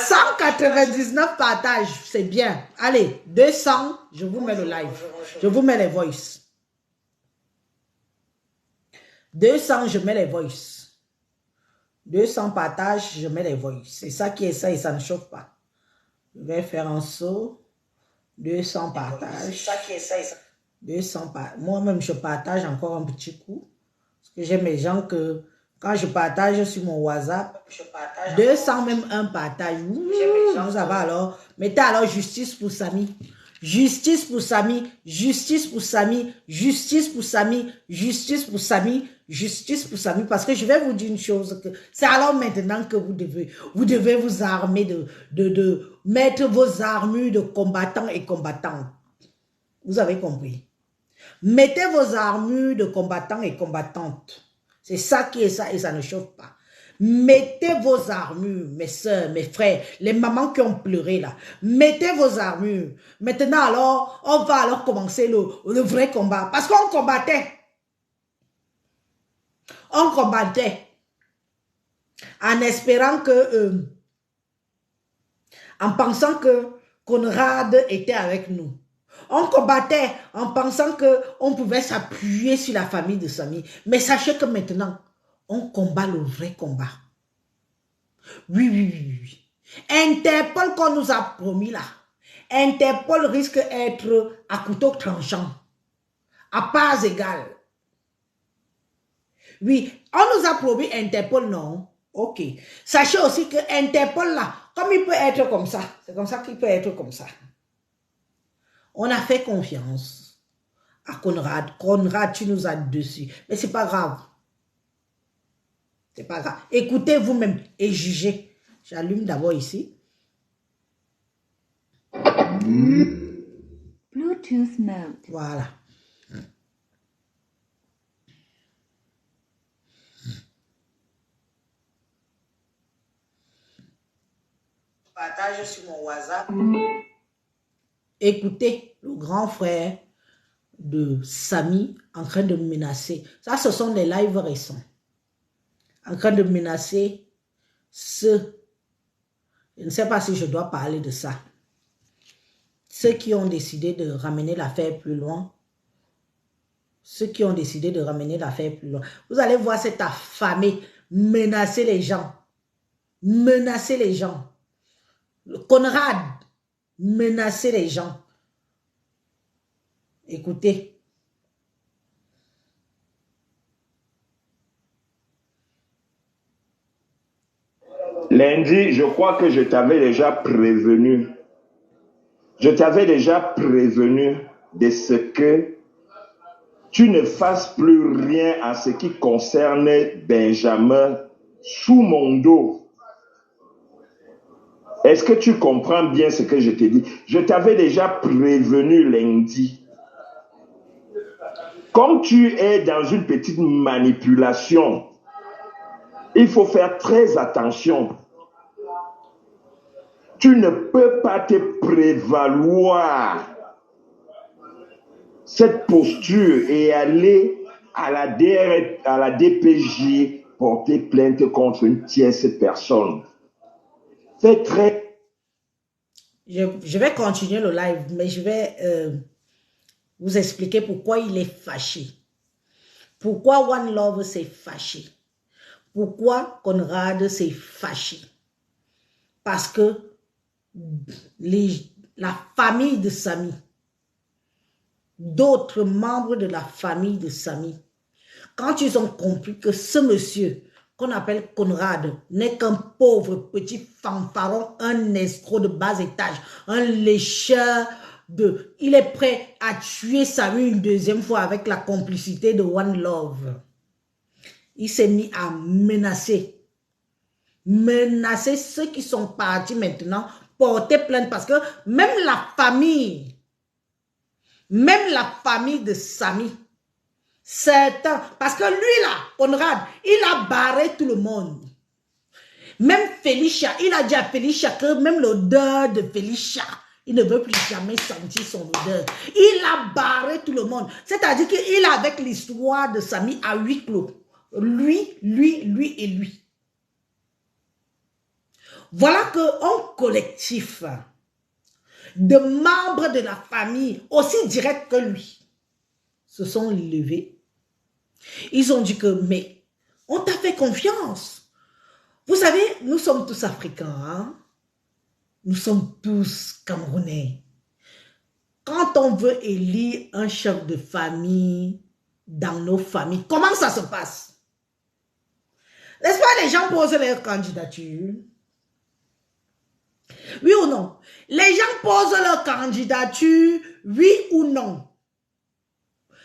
199 partages, c'est bien. Allez, 200, je vous mets le live. Je vous mets les voices. 200, je mets les voices. 200 partages, je mets les voices. C'est ça qui est ça et ça ne chauffe pas. Je vais faire un saut. 200 partages. C'est ça qui est ça et ça. 200 partages. Moi-même, je partage encore un petit coup. Parce que j'ai mes gens que quand je partage sur mon WhatsApp, 200 même un partage. Vous avez alors, mettez alors justice pour Samy. Justice pour Samy, justice pour Samy, justice pour Samy, justice pour Samy, justice pour Samy. Parce que je vais vous dire une chose, que c'est alors maintenant que vous devez vous armer de mettre vos armures de combattants et combattantes. Vous avez compris. Mettez vos armures de combattants et combattantes. C'est ça qui est ça et ça ne chauffe pas. Mettez vos armures, mes soeurs, mes frères, les mamans qui ont pleuré là. Mettez vos armures. Maintenant alors, on va alors commencer le vrai combat. Parce qu'on combattait. On combattait. En espérant que, en pensant que Conrad était avec nous. On combattait en pensant qu'on pouvait s'appuyer sur la famille de Samy. Mais sachez que maintenant, on combat le vrai combat. Oui, oui, oui, oui. Interpol qu'on nous a promis là. Interpol risque d'être à couteau tranchant. À parts égales. Oui, on nous a promis Interpol, non? Ok. Sachez aussi que Interpol là, comme il peut être comme ça, c'est comme ça qu'il peut être comme ça. On a fait confiance à Conrad. Conrad, tu nous as dessus. Mais c'est pas grave. C'est pas grave. Écoutez vous-même et jugez. J'allume d'abord ici. Bluetooth mode. Voilà. Partage sur mon WhatsApp. Écoutez le grand frère de Samy en train de menacer. Ça, ce sont des lives récents. En train de menacer ceux, je ne sais pas si je dois parler de ça, ceux qui ont décidé de ramener l'affaire plus loin. Ceux qui ont décidé de ramener l'affaire plus loin. Vous allez voir cette affamé menacer les gens. Menacer les gens. Conrad, menacer les gens. Écoutez. Lundi, je crois que je t'avais déjà prévenu. Je t'avais déjà prévenu de ce que tu ne fasses plus rien en ce qui concerne Benjamin sous mon dos. Est-ce que tu comprends bien ce que je t'ai dit? Je t'avais déjà prévenu lundi. Comme tu es dans une petite manipulation, il faut faire très attention. Tu ne peux pas te prévaloir cette posture et aller à la DPJ porter plainte contre une tierce personne. Fais très... Je vais continuer le live, mais je vais vous expliquer pourquoi il est fâché. Pourquoi One Love s'est fâché. Pourquoi Conrad s'est fâché. Parce que la famille de Samy, d'autres membres de la famille de Samy, quand ils ont compris que ce monsieur qu'on appelle Conrad n'est qu'un pauvre petit fanfaron, un escroc de bas étage, un lécheur de... Il est prêt à tuer Samy une deuxième fois avec la complicité de One Love. Il s'est mis à menacer. Menacer ceux qui sont partis maintenant, porter plainte parce que même la famille de Samy, certains, parce que lui là, Conrad, il a barré tout le monde. Même Felicia, il a dit à Felicia que même l'odeur de Felicia, il ne veut plus jamais sentir son odeur. Il a barré tout le monde. C'est-à-dire qu'il est avec l'histoire de Samy à huis clos. Lui et lui. Voilà qu'un collectif de membres de la famille, aussi direct que lui, se sont levés. Ils ont dit que, mais on t'a fait confiance. Vous savez, nous sommes tous africains, hein? Nous sommes tous camerounais. Quand on veut élire un chef de famille dans nos familles, comment ça se passe? N'est-ce pas, les gens posent leur candidature? Oui ou non? Les gens posent leur candidature, oui ou non?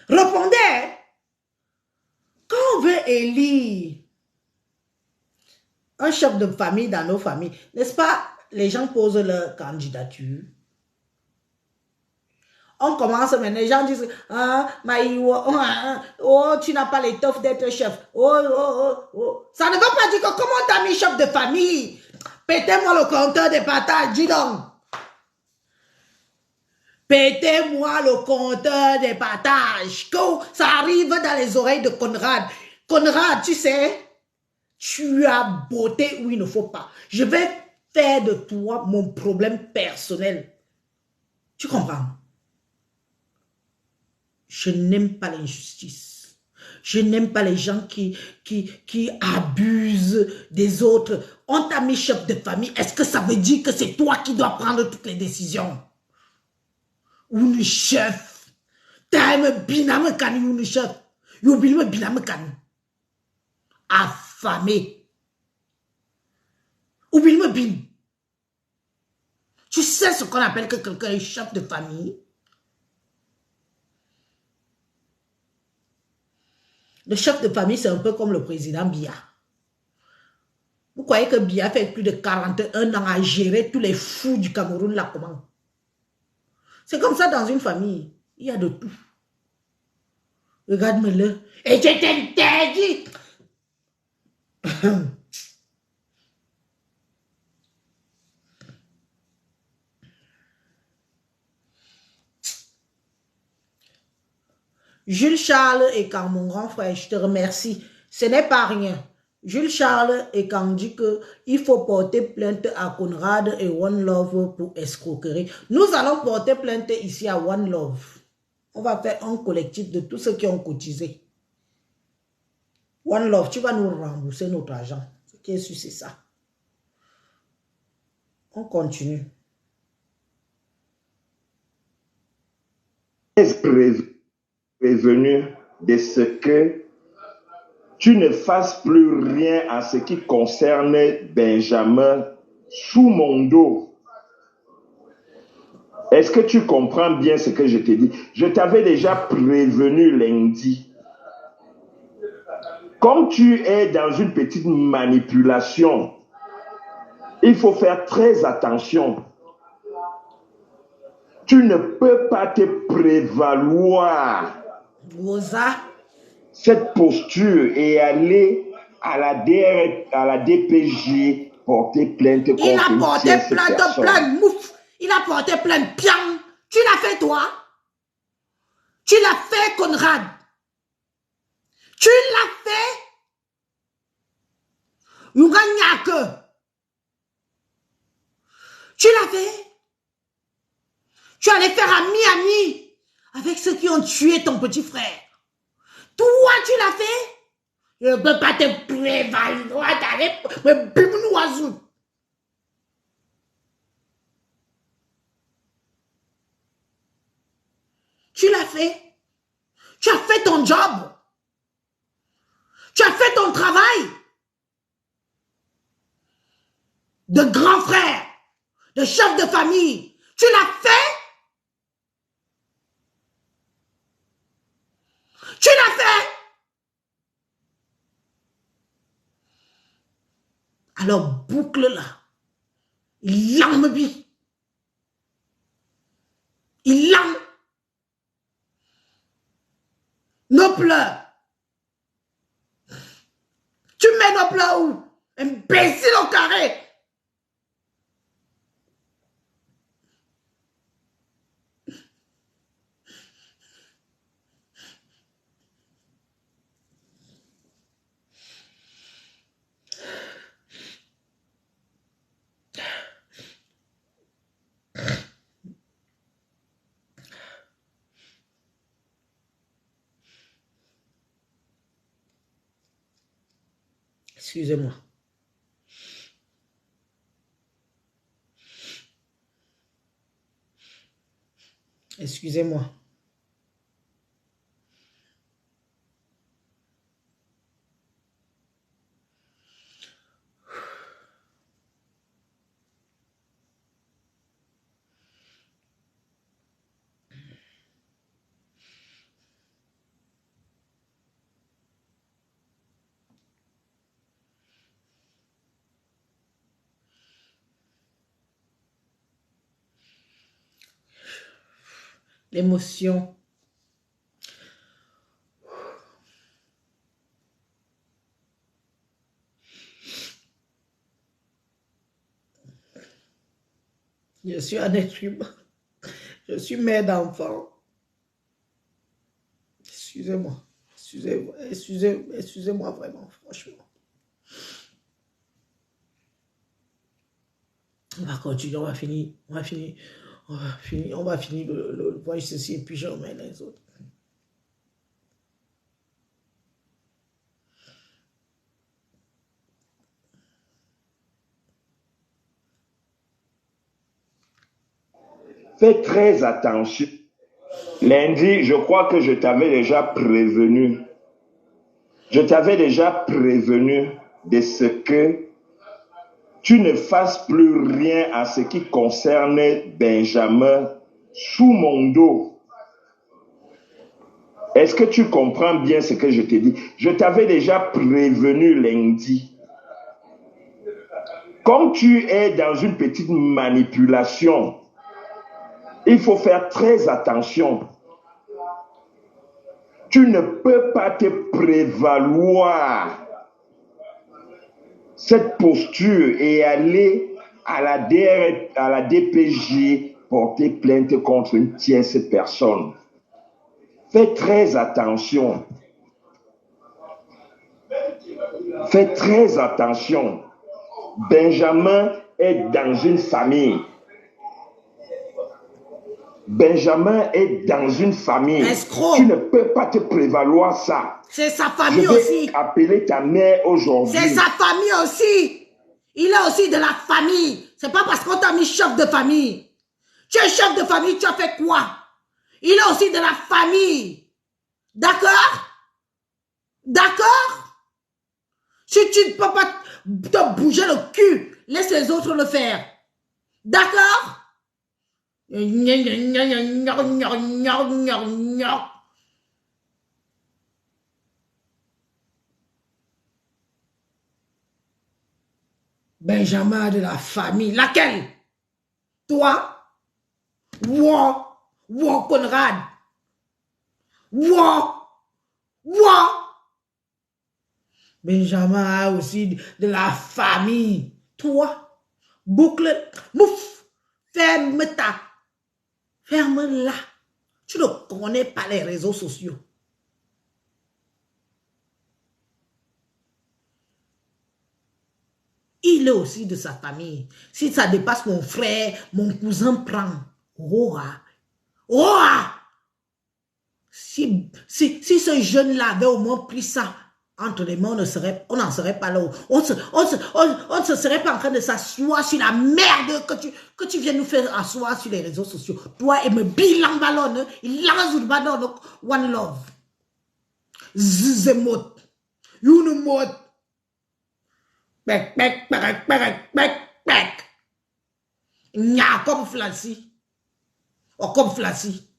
Répondez. Quand on veut élire un chef de famille dans nos familles, n'est-ce pas, les gens posent leur candidature? On commence maintenant, les gens disent, ah, oh, tu n'as pas l'étoffe d'être chef. Oh. Ça ne veut pas dire que comment t'as mis chef de famille? Pétez-moi le compteur des patates, dis donc. Pétez-moi le compteur des patates. Que ça arrive dans les oreilles de Conrad. Conrad, tu sais, tu as beauté où il ne faut pas. Je vais faire de toi mon problème personnel. Tu comprends? Je n'aime pas l'injustice. Je n'aime pas les gens qui abusent des autres. On t'a mis chef de famille. Est-ce que ça veut dire que c'est toi qui dois prendre toutes les décisions? Ou le chef? T'aimes binam kan ou le chef? Ou binam kan? Affamé. Ou bin. Tu sais ce qu'on appelle que quelqu'un est chef de famille? Le chef de famille, c'est un peu comme le président Biya. Vous croyez que Biya fait plus de 41 ans à gérer tous les fous du Cameroun là, comment? C'est comme ça dans une famille. Il y a de tout. Regarde-moi-le. Et je t'interdis. Jules Charles et quand mon grand frère, je te remercie. Ce n'est pas rien. Jules Charles et quand dit qu'il faut porter plainte à Conrad et One Love pour escroquerie. Nous allons porter plainte ici à One Love. On va faire un collectif de tous ceux qui ont cotisé. One Love, tu vas nous rembourser notre argent. Ce qui est sûr, c'est ça. On continue. Prévenu de ce que tu ne fasses plus rien en ce qui concerne Benjamin sous mon dos. Est-ce que tu comprends bien ce que je te dis? Je t'avais déjà prévenu lundi. Comme tu es dans une petite manipulation, il faut faire très attention. Tu ne peux pas te prévaloir cette posture et aller à la DPJ porter plainte contre il a porté une tierce personne. mouf. Il a porté plainte, piam. Tu l'as fait, toi? Tu l'as fait, Conrad? Tu l'as fait? Youganyake. Tu l'as fait? Tu allais faire ami avec ceux qui ont tué ton petit frère. Toi, tu l'as fait? Je ne peux pas te prévaloir d'aller me bimouazou. Tu l'as fait? Tu as fait ton job? Tu as fait ton travail de grand frère, de chef de famille. Tu l'as fait? Tu l'as fait? Alors boucle-la. Il l'âme bi. Il l'âme. Nos pleurs. Tu mets nos pleurs où? Imbécile au carré. Excusez-moi. Excusez-moi. L'émotion. Je suis un être humain. Je suis mère d'enfant. Excusez-moi. Excusez-moi vraiment, franchement. On va continuer, on va finir le voyage ceci et puis je remets les autres. Fais très attention. Lundi, je crois que je t'avais déjà prévenu. Je t'avais déjà prévenu de ce que tu ne fasses plus rien en ce qui concerne Benjamin sous mon dos. Est-ce que tu comprends bien ce que je te dis? Je t'avais déjà prévenu lundi. Comme tu es dans une petite manipulation, il faut faire très attention. Tu ne peux pas te prévaloir cette posture et aller à la DPJ porter plainte contre une tierce personne. Fais très attention. Fais très attention. Benjamin est dans une famille. Benjamin est dans une famille. Escroc. Tu ne peux pas te prévaloir ça. C'est sa famille Je vais aussi. appeler ta mère aujourd'hui. C'est sa famille aussi. Il est aussi de la famille. C'est pas parce qu'on t'a mis chef de famille. Tu es chef de famille, tu as fait quoi? Il est aussi de la famille. D'accord? D'accord? Si tu ne peux pas te bouger le cul, laisse les autres le faire. D'accord? Benjamin de la famille. Laquelle? Toi? Conrad. Benjamin a aussi de la famille. Toi? Boucle. Mouf. Ferme-ta. Ferme-la. Tu ne connais pas les réseaux sociaux. Il est aussi de sa famille. Si ça dépasse mon frère, mon cousin prend. Si ce jeune-là avait au moins pris ça entre les mains, on n'en serait pas là. On ne se serait pas en train de s'asseoir sur la merde que tu viens nous faire asseoir sur les réseaux sociaux. Toi, et me bilan ballon, il lance le ballon, one love. Zizemot. Younemot. Bec. Nya comme flassi. Oh, comme flassi.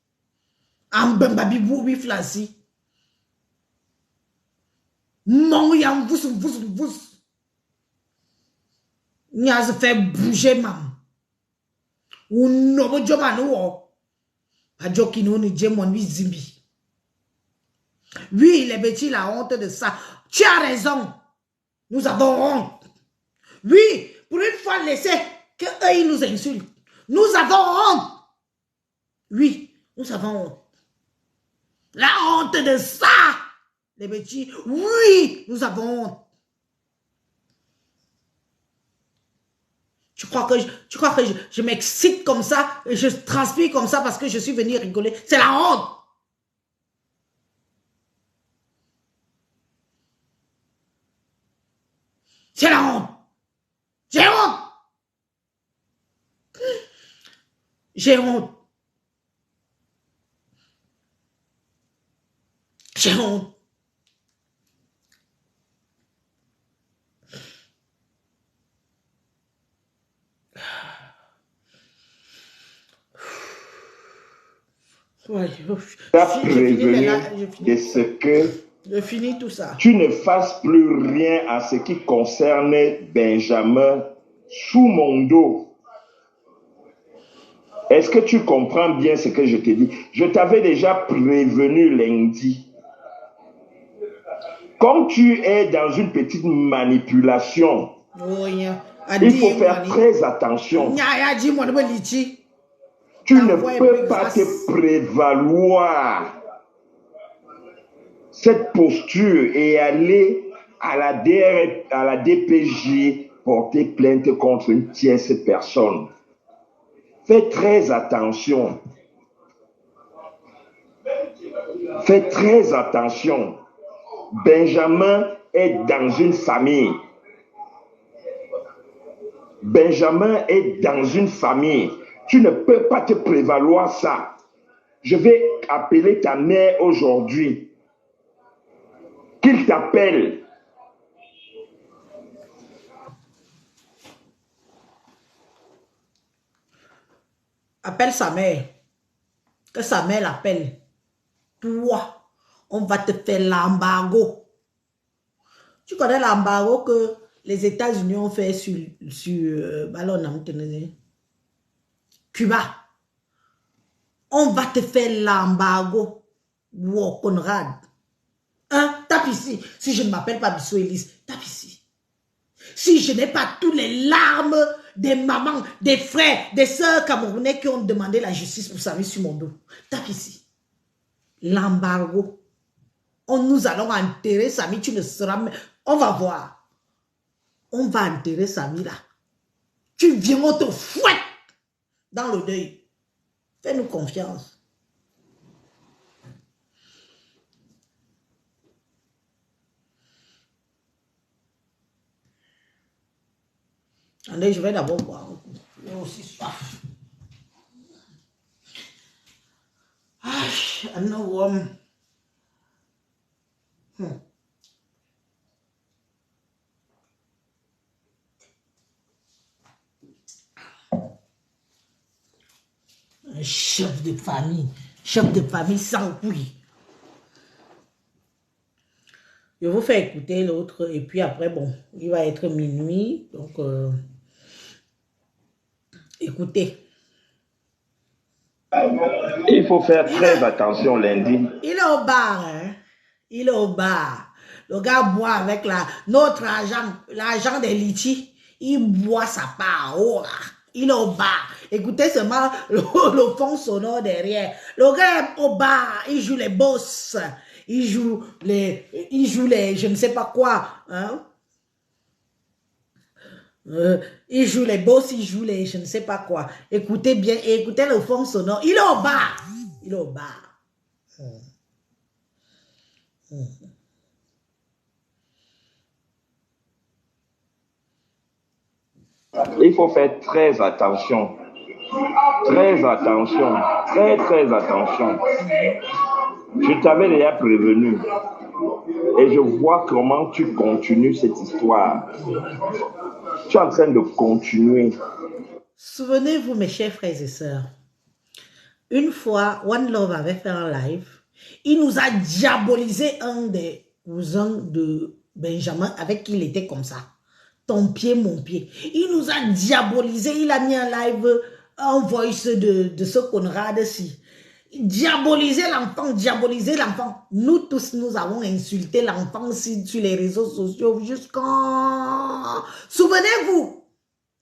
Ambembabi boubi flassi. Mon yam vous. Nya se fait bouger, mam. Ou no jomano wo. Adjokino ni jemon wi zimbi. Oui, les petits, la honte de ça. Tu as raison. Nous avons honte. Oui, pour une fois, laissez qu'eux, ils nous insultent. Nous avons honte. Oui, nous avons honte. La honte de ça, les petits. Oui, nous avons honte. Tu crois que je m'excite comme ça, et je transpire comme ça parce que je suis venu rigoler. C'est la honte. C'est la honte. J'ai honte. J'ai honte. J'ai honte. Ouais, de ce que je finis tout ça. Tu ne fasses plus rien à ce qui concerne Benjamin sous mon dos. Est-ce que tu comprends bien ce que je te dis? Je t'avais déjà prévenu lundi. Comme tu es dans une petite manipulation, il faut faire très attention. Tu ne peux pas te prévaloir cette posture et aller à la DPJ porter plainte contre une tierce personne. Fais très attention. Fais très attention. Benjamin est dans une famille. Benjamin est dans une famille. Tu ne peux pas te prévaloir ça. Je vais appeler ta mère aujourd'hui. Qu'il t'appelle. Appelle sa mère. Que sa mère l'appelle. Toi, on va te faire l'embargo. Tu connais l'embargo que les États-Unis ont fait sur Cuba. On va te faire l'embargo. Wow, Conrad. Hein? Tape ici. Si je ne m'appelle pas Bissou Elise, tape ici. Si je n'ai pas tous les larmes des mamans, des frères, des sœurs camerounais qui ont demandé la justice pour sa vie sur mon dos, tape ici. L'embargo. Nous allons enterrer Samy, tu ne seras même... On va voir. On va enterrer Samy là. Tu viens, on te fouette dans le deuil. Fais-nous confiance. Allez, je vais d'abord boire. J'ai aussi soif. I know Un chef de famille. Chef de famille sans couilles. Je vous fais écouter l'autre et puis après, bon, il va être minuit. Donc, écoutez. Il faut faire très attention lundi. Il est au bar, hein. Il est au bar. Le gars boit avec notre argent, l'argent des litchis. Il boit sa part. Oh, là. Il est au bar. Écoutez seulement le fond sonore derrière. Le gars est au bar. Il joue les boss. Il joue les, je ne sais pas quoi. Hein? Il joue les boss, il joue les, je ne sais pas quoi. Écoutez bien, écoutez le fond sonore. Il est au bar. Il est au bar. Il faut faire très attention. Très attention. Très, très attention. Je t'avais déjà prévenu. Et je vois comment tu continues cette histoire. Tu es en train de continuer. Souvenez-vous, mes chers frères et sœurs, une fois, One Love avait fait un live. Il nous a diabolisé un des cousins de Benjamin avec qui il était comme ça. Ton pied, mon pied. Il nous a diabolisé. Il a mis un live, un voice de ce Conrad-ci. Diaboliser l'enfant, diaboliser l'enfant. Nous tous, nous avons insulté l'enfant sur les réseaux sociaux jusqu'à... Souvenez-vous.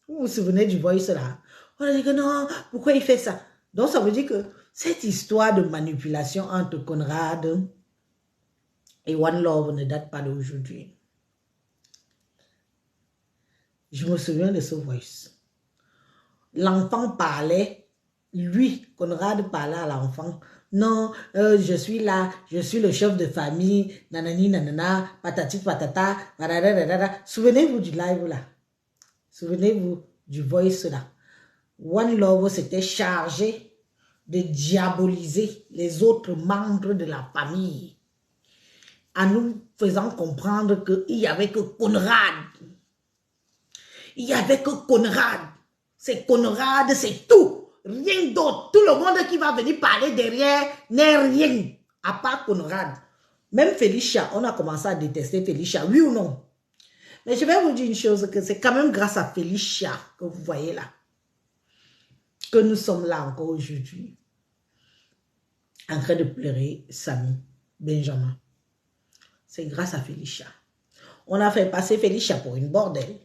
Vous vous souvenez du voice là? On a dit que non, pourquoi il fait ça? Donc ça veut dire que cette histoire de manipulation entre Conrad et One Love ne date pas d'aujourd'hui. Je me souviens de ce voice. L'enfant parlait, lui, Conrad parlait à l'enfant. Non, je suis là, je suis le chef de famille, nanani nanana, patati patata, dadadadada. Souvenez-vous du live là. Souvenez-vous du voice là. One Love s'était chargé de diaboliser les autres membres de la famille en nous faisant comprendre qu'il n'y avait que Conrad. Il n'y avait que Conrad. C'est Conrad, c'est tout. Rien d'autre. Tout le monde qui va venir parler derrière n'est rien. À part Conrad. Même Felicia, on a commencé à détester Felicia, oui ou non? Mais je vais vous dire une chose, que c'est quand même grâce à Felicia que vous voyez là, que nous sommes là encore aujourd'hui, en train de pleurer Samy, Benjamin. C'est grâce à Felicia. On a fait passer Felicia pour une bordelle.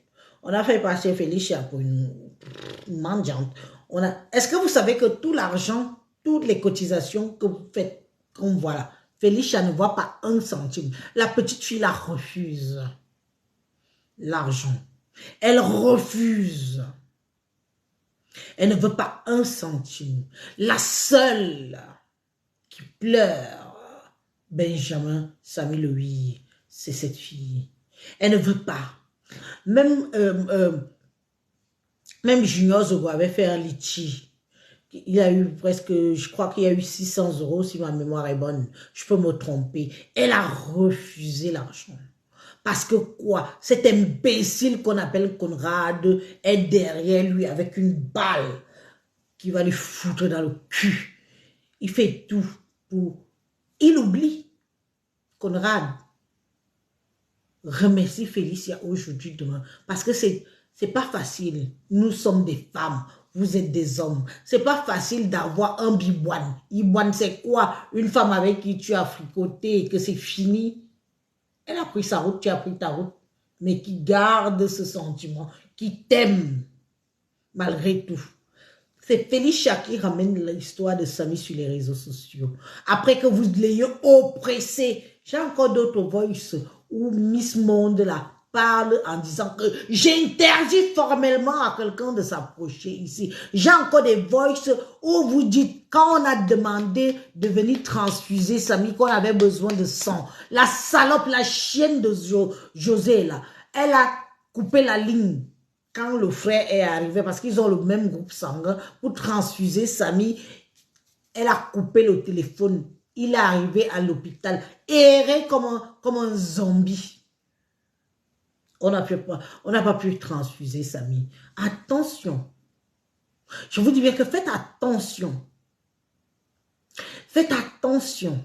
On a fait passer Felicia pour une mendiante. Est-ce que vous savez que tout l'argent, toutes les cotisations que vous faites, comme voilà, Felicia ne voit pas un centime. La petite fille la refuse. L'argent. Elle refuse. Elle ne veut pas un centime. La seule qui pleure, Benjamin Samy Louis, c'est cette fille. Elle ne veut pas. Même Junior Zogo avait fait un litchi. Il a eu presque, je crois qu'il y a eu 600 € si ma mémoire est bonne. Je peux me tromper. Elle a refusé l'argent. Parce que quoi? Cet imbécile qu'on appelle Conrad est derrière lui avec une balle qui va lui foutre dans le cul. Il fait tout pour... Il oublie. Conrad, remercie Félicia aujourd'hui, demain. Parce que c'est pas facile. Nous sommes des femmes. Vous êtes des hommes. C'est pas facile d'avoir un biboine. Iboine, c'est quoi? Une femme avec qui tu as fricoté et que c'est fini. Elle a pris sa route, tu as pris ta route. Mais qui garde ce sentiment, qui t'aime malgré tout. C'est Félicia qui ramène l'histoire de Samy sur les réseaux sociaux. Après que vous l'ayez oppressé, j'ai encore d'autres voices où Miss Monde là parle en disant que j'interdis formellement à quelqu'un de s'approcher ici. J'ai encore des voices où vous dites, quand on a demandé de venir transfuser Samy, qu'on avait besoin de sang, la salope, la chienne de José là, elle a coupé la ligne. Quand le frère est arrivé, parce qu'ils ont le même groupe sanguin, pour transfuser Samy, elle a coupé le téléphone. Il est arrivé à l'hôpital, erré comme un zombie. On n'a pas pu transfuser Samy. Attention. Je vous dis bien que faites attention. Faites attention.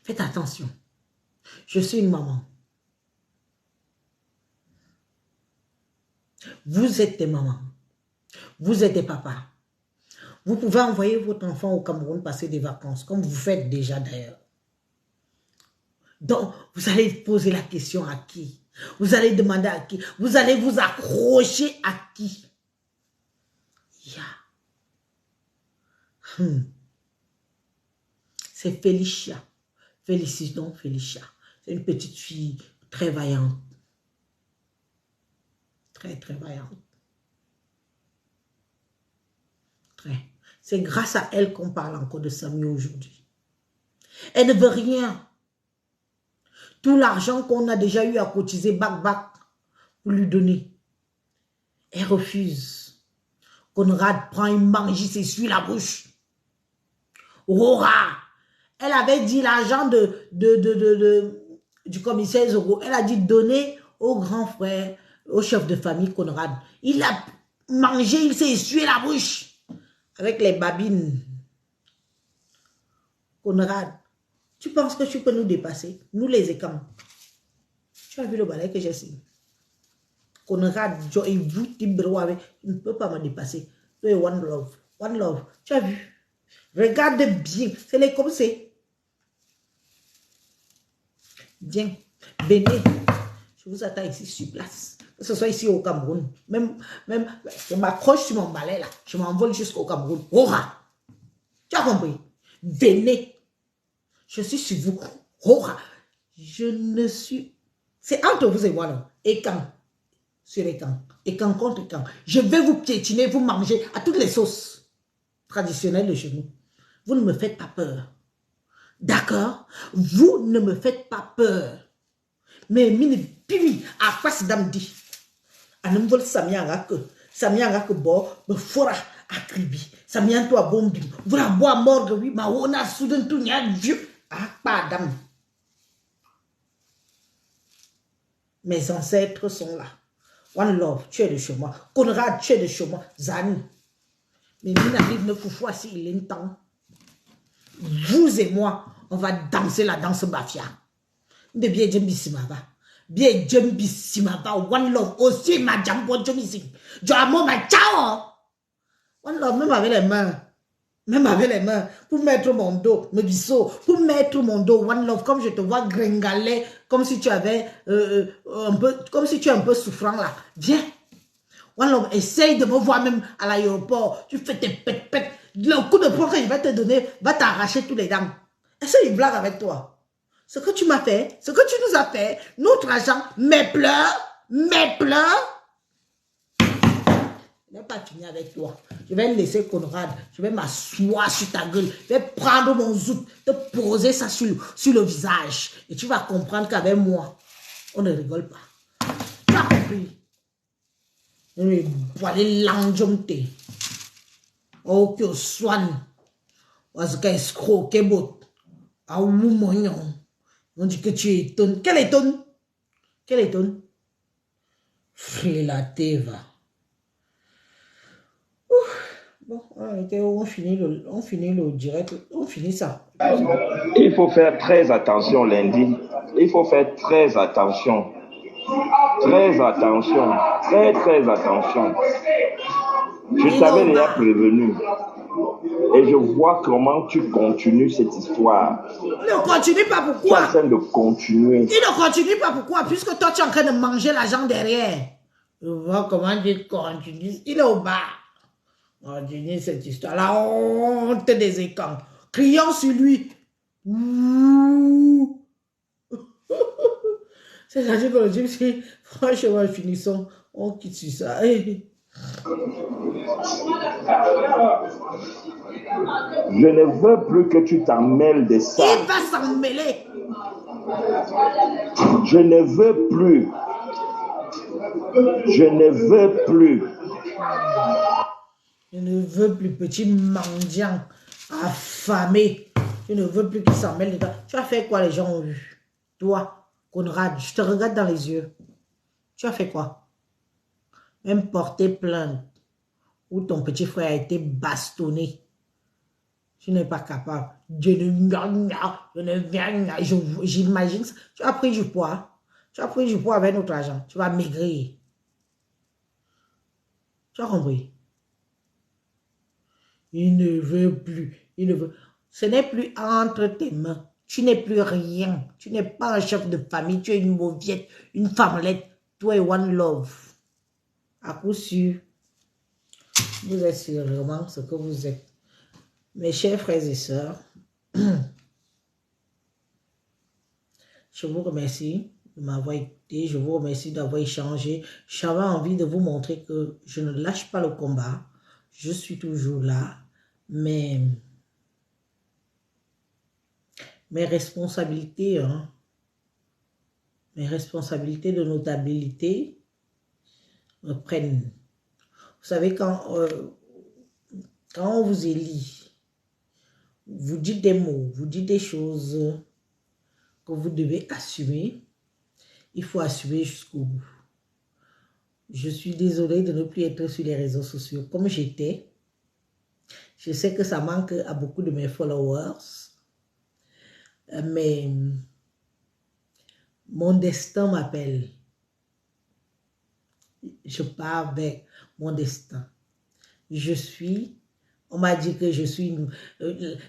Faites attention. Je suis une maman. Vous êtes des mamans. Vous êtes des papas. Vous pouvez envoyer votre enfant au Cameroun passer des vacances, comme vous faites déjà d'ailleurs. Donc, vous allez poser la question à qui? Vous allez demander à qui? Vous allez vous accrocher à qui? C'est Félicia. Félicitons Félicia. C'est une petite fille très vaillante. Très, très vaillante. Très. C'est grâce à elle qu'on parle encore de Samy aujourd'hui. Elle ne veut rien. Tout l'argent qu'on a déjà eu à cotiser bac pour lui donner. Elle refuse. Conrad prend une mangue, s'essuie la bouche. Aurora, elle avait dit l'argent du commissaire Zoro. Elle a dit donner au grand frère, au chef de famille Conrad. Il a mangé, il s'est essuyé la bouche avec les babines. Conrad, tu penses que tu peux nous dépasser? Nous les écams. Tu as vu le balai que j'ai signé? Conrad, Joe et vous, tu ne peux pas me dépasser. Tu es one love. One love. Tu as vu? Regarde bien. C'est les comme c'est. Bien. Venez. Je vous attends ici sur place. Que ce soit ici au Cameroun. Même, je m'accroche sur mon balai là. Je m'envole jusqu'au Cameroun. Aura. Tu as compris? Venez. Je suis sur vous. Aura. Je ne suis... C'est entre vous et moi là. Et quand? Sur les camps. Et quand contre quand? Je vais vous piétiner, vous manger à toutes les sauces traditionnelles de chez nous. Vous ne me faites pas peur. D'accord? Vous ne me faites pas peur. Mais mine pivi à quoi c'est dame dit? À ne me vol Samianga que bo me fora à cribi. Samian toi bombi. Voilà bois mort oui ma ona soudain tout n'y vieux. Ah pas dame. Mes ancêtres sont là. One Love, tu es de chez moi. Conrad, tu es de chez moi. Zani. Mais nous arrive 9 fois s'il est temps. Vous et moi, on va danser la danse Bafia. Mais bien Djembi Simaba. Bien Djembi Simaba. One Love aussi, ma Djambo Djembi. Djamo ma ciao. One Love, même avec les mains. Même avec les mains. Pour mettre mon dos, me biseau. Pour mettre mon dos, One Love, comme je te vois gringaler, comme si tu avais un peu, comme si tu es un peu souffrant là. Viens. One Love, essaye de me voir même à l'aéroport. Tu fais tes pètes. Le coup de poing que je vais te donner va t'arracher tous les dents. Est-ce qu'il blague avec toi? Ce que tu m'as fait, ce que tu nous as fait, notre argent, mes pleurs. Je ne vais pas finir avec toi. Je vais laisser Conrad. Je vais m'asseoir sur ta gueule. Je vais prendre mon zout, te poser ça sur le visage. Et tu vas comprendre qu'avec moi, on ne rigole pas. Tu as compris? Oui, voilà l'anjomte. Oh, que swan. Parce que escroc, que bot. Ah, ou mignon. On dit que tu es étonne. Quelle étonne? Quelle étonne? Frélaté, va. Bon, on finit le direct. On finit ça. Il faut faire très attention lundi. Il faut faire très attention. Très attention. Très attention. Je t'avais déjà prévenu. Et je vois comment tu continues cette histoire. Il ne continue pas pourquoi? Tu es en train de continuer. Il ne continue pas pourquoi? Puisque toi tu es en train de manger l'argent derrière. Je vois comment tu continues. Il est au bar. Continue cette histoire. La honte des écans. Crions sur lui. C'est-à-dire que le Dieu, c'est franchement, finissons. On quitte sur ça. Je ne veux plus que tu t'en mêles de ça. Il va s'en mêler. Je ne veux plus. Je ne veux plus. Je ne veux plus, petit mendiant, affamé. Je ne veux plus qu'il s'en mêle dedans. Tu as fait quoi, les gens ont vu? Toi, Conrad, je te regarde dans les yeux. Tu as fait quoi? Même porter plainte. où ton petit frère a été bastonné. Tu n'es pas capable. J'imagine ça. Tu as pris du poids. Tu as pris du poids avec notre argent. Tu vas maigrir. Tu as compris? Il ne veut plus. Il ne veut. Ce n'est plus entre tes mains. Tu n'es plus rien. Tu n'es pas un chef de famille. Tu es une mauviette, une femmelette. Toi et One Love. À coup sûr, vous êtes sûrement ce que vous êtes. Mes chers frères et sœurs, je vous remercie de m'avoir écouté. Je vous remercie d'avoir échangé. J'avais envie de vous montrer que je ne lâche pas le combat. Je suis toujours là. Mais mes responsabilités, mes responsabilités de notabilité me prennent. Vous savez, quand on vous élit, vous dites des mots, vous dites des choses que vous devez assumer. Il faut assumer jusqu'au bout. Je suis désolée de ne plus être sur les réseaux sociaux comme j'étais. Je sais que ça manque à beaucoup de mes followers. Mais mon destin m'appelle. Je pars vers mon destin. On m'a dit que je suis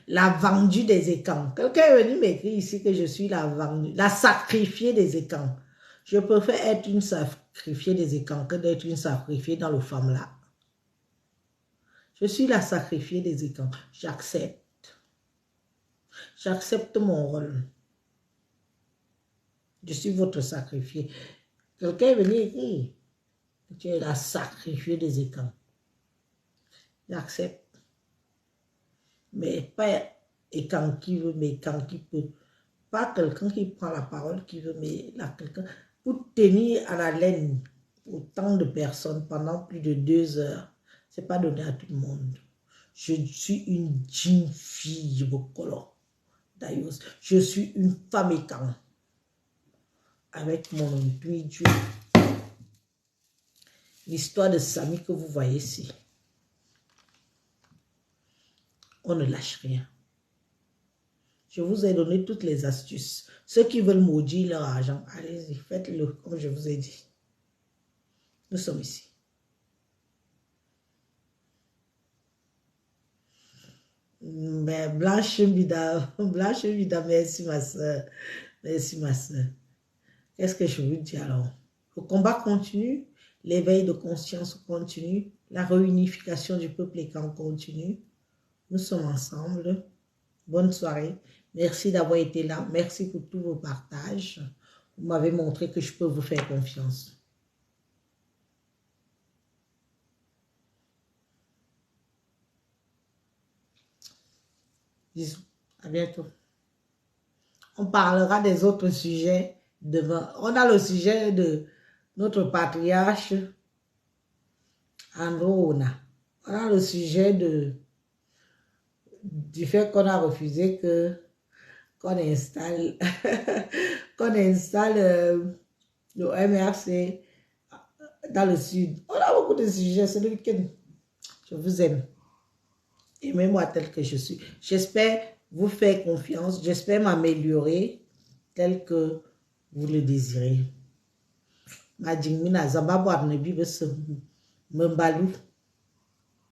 la vendue des écans. Quelqu'un est venu m'écrire ici que je suis la vendue, la sacrifiée des écans. Je préfère être une sacrifiée des écans que d'être une sacrifiée dans le Femme-là. Je suis la sacrifiée des écans. J'accepte. J'accepte mon rôle. Je suis votre sacrifié. Quelqu'un est venu écrire. Tu es la sacrifiée des écans. J'accepte. Mais pas écan qui veut, mais écan qui peut. Pas quelqu'un qui prend la parole qui veut, mais là, quelqu'un pour tenir à la laine autant de personnes pendant plus de 2 heures. Ce n'est pas donné à tout le monde. Je suis une jeune fille, Bokolo. D'ailleurs, je suis une femme écan. Avec mon intuition. L'histoire de Samy que vous voyez ici. On ne lâche rien. Je vous ai donné toutes les astuces. Ceux qui veulent maudire leur argent, allez-y, faites-le comme je vous ai dit. Nous sommes ici. Mais Blanche Vida, merci ma soeur. Merci ma soeur. Qu'est-ce que je vous dis alors? Le combat continue, l'éveil de conscience continue, la réunification du peuple écan continue. Nous sommes ensemble. Bonne soirée. Merci d'avoir été là. Merci pour tous vos partages. Vous m'avez montré que je peux vous faire confiance. Bisous. À bientôt. On parlera des autres sujets demain. On a le sujet de notre patriarche Androna. On a le sujet du fait qu'on a refusé qu'on installe le MRC dans le sud. On a beaucoup de sujets, c'est le week-end. Je vous aime. Aimez-moi tel que je suis. J'espère vous faire confiance. J'espère m'améliorer tel que vous le désirez. Ma jingmina zamba boire ne bibe se me balou.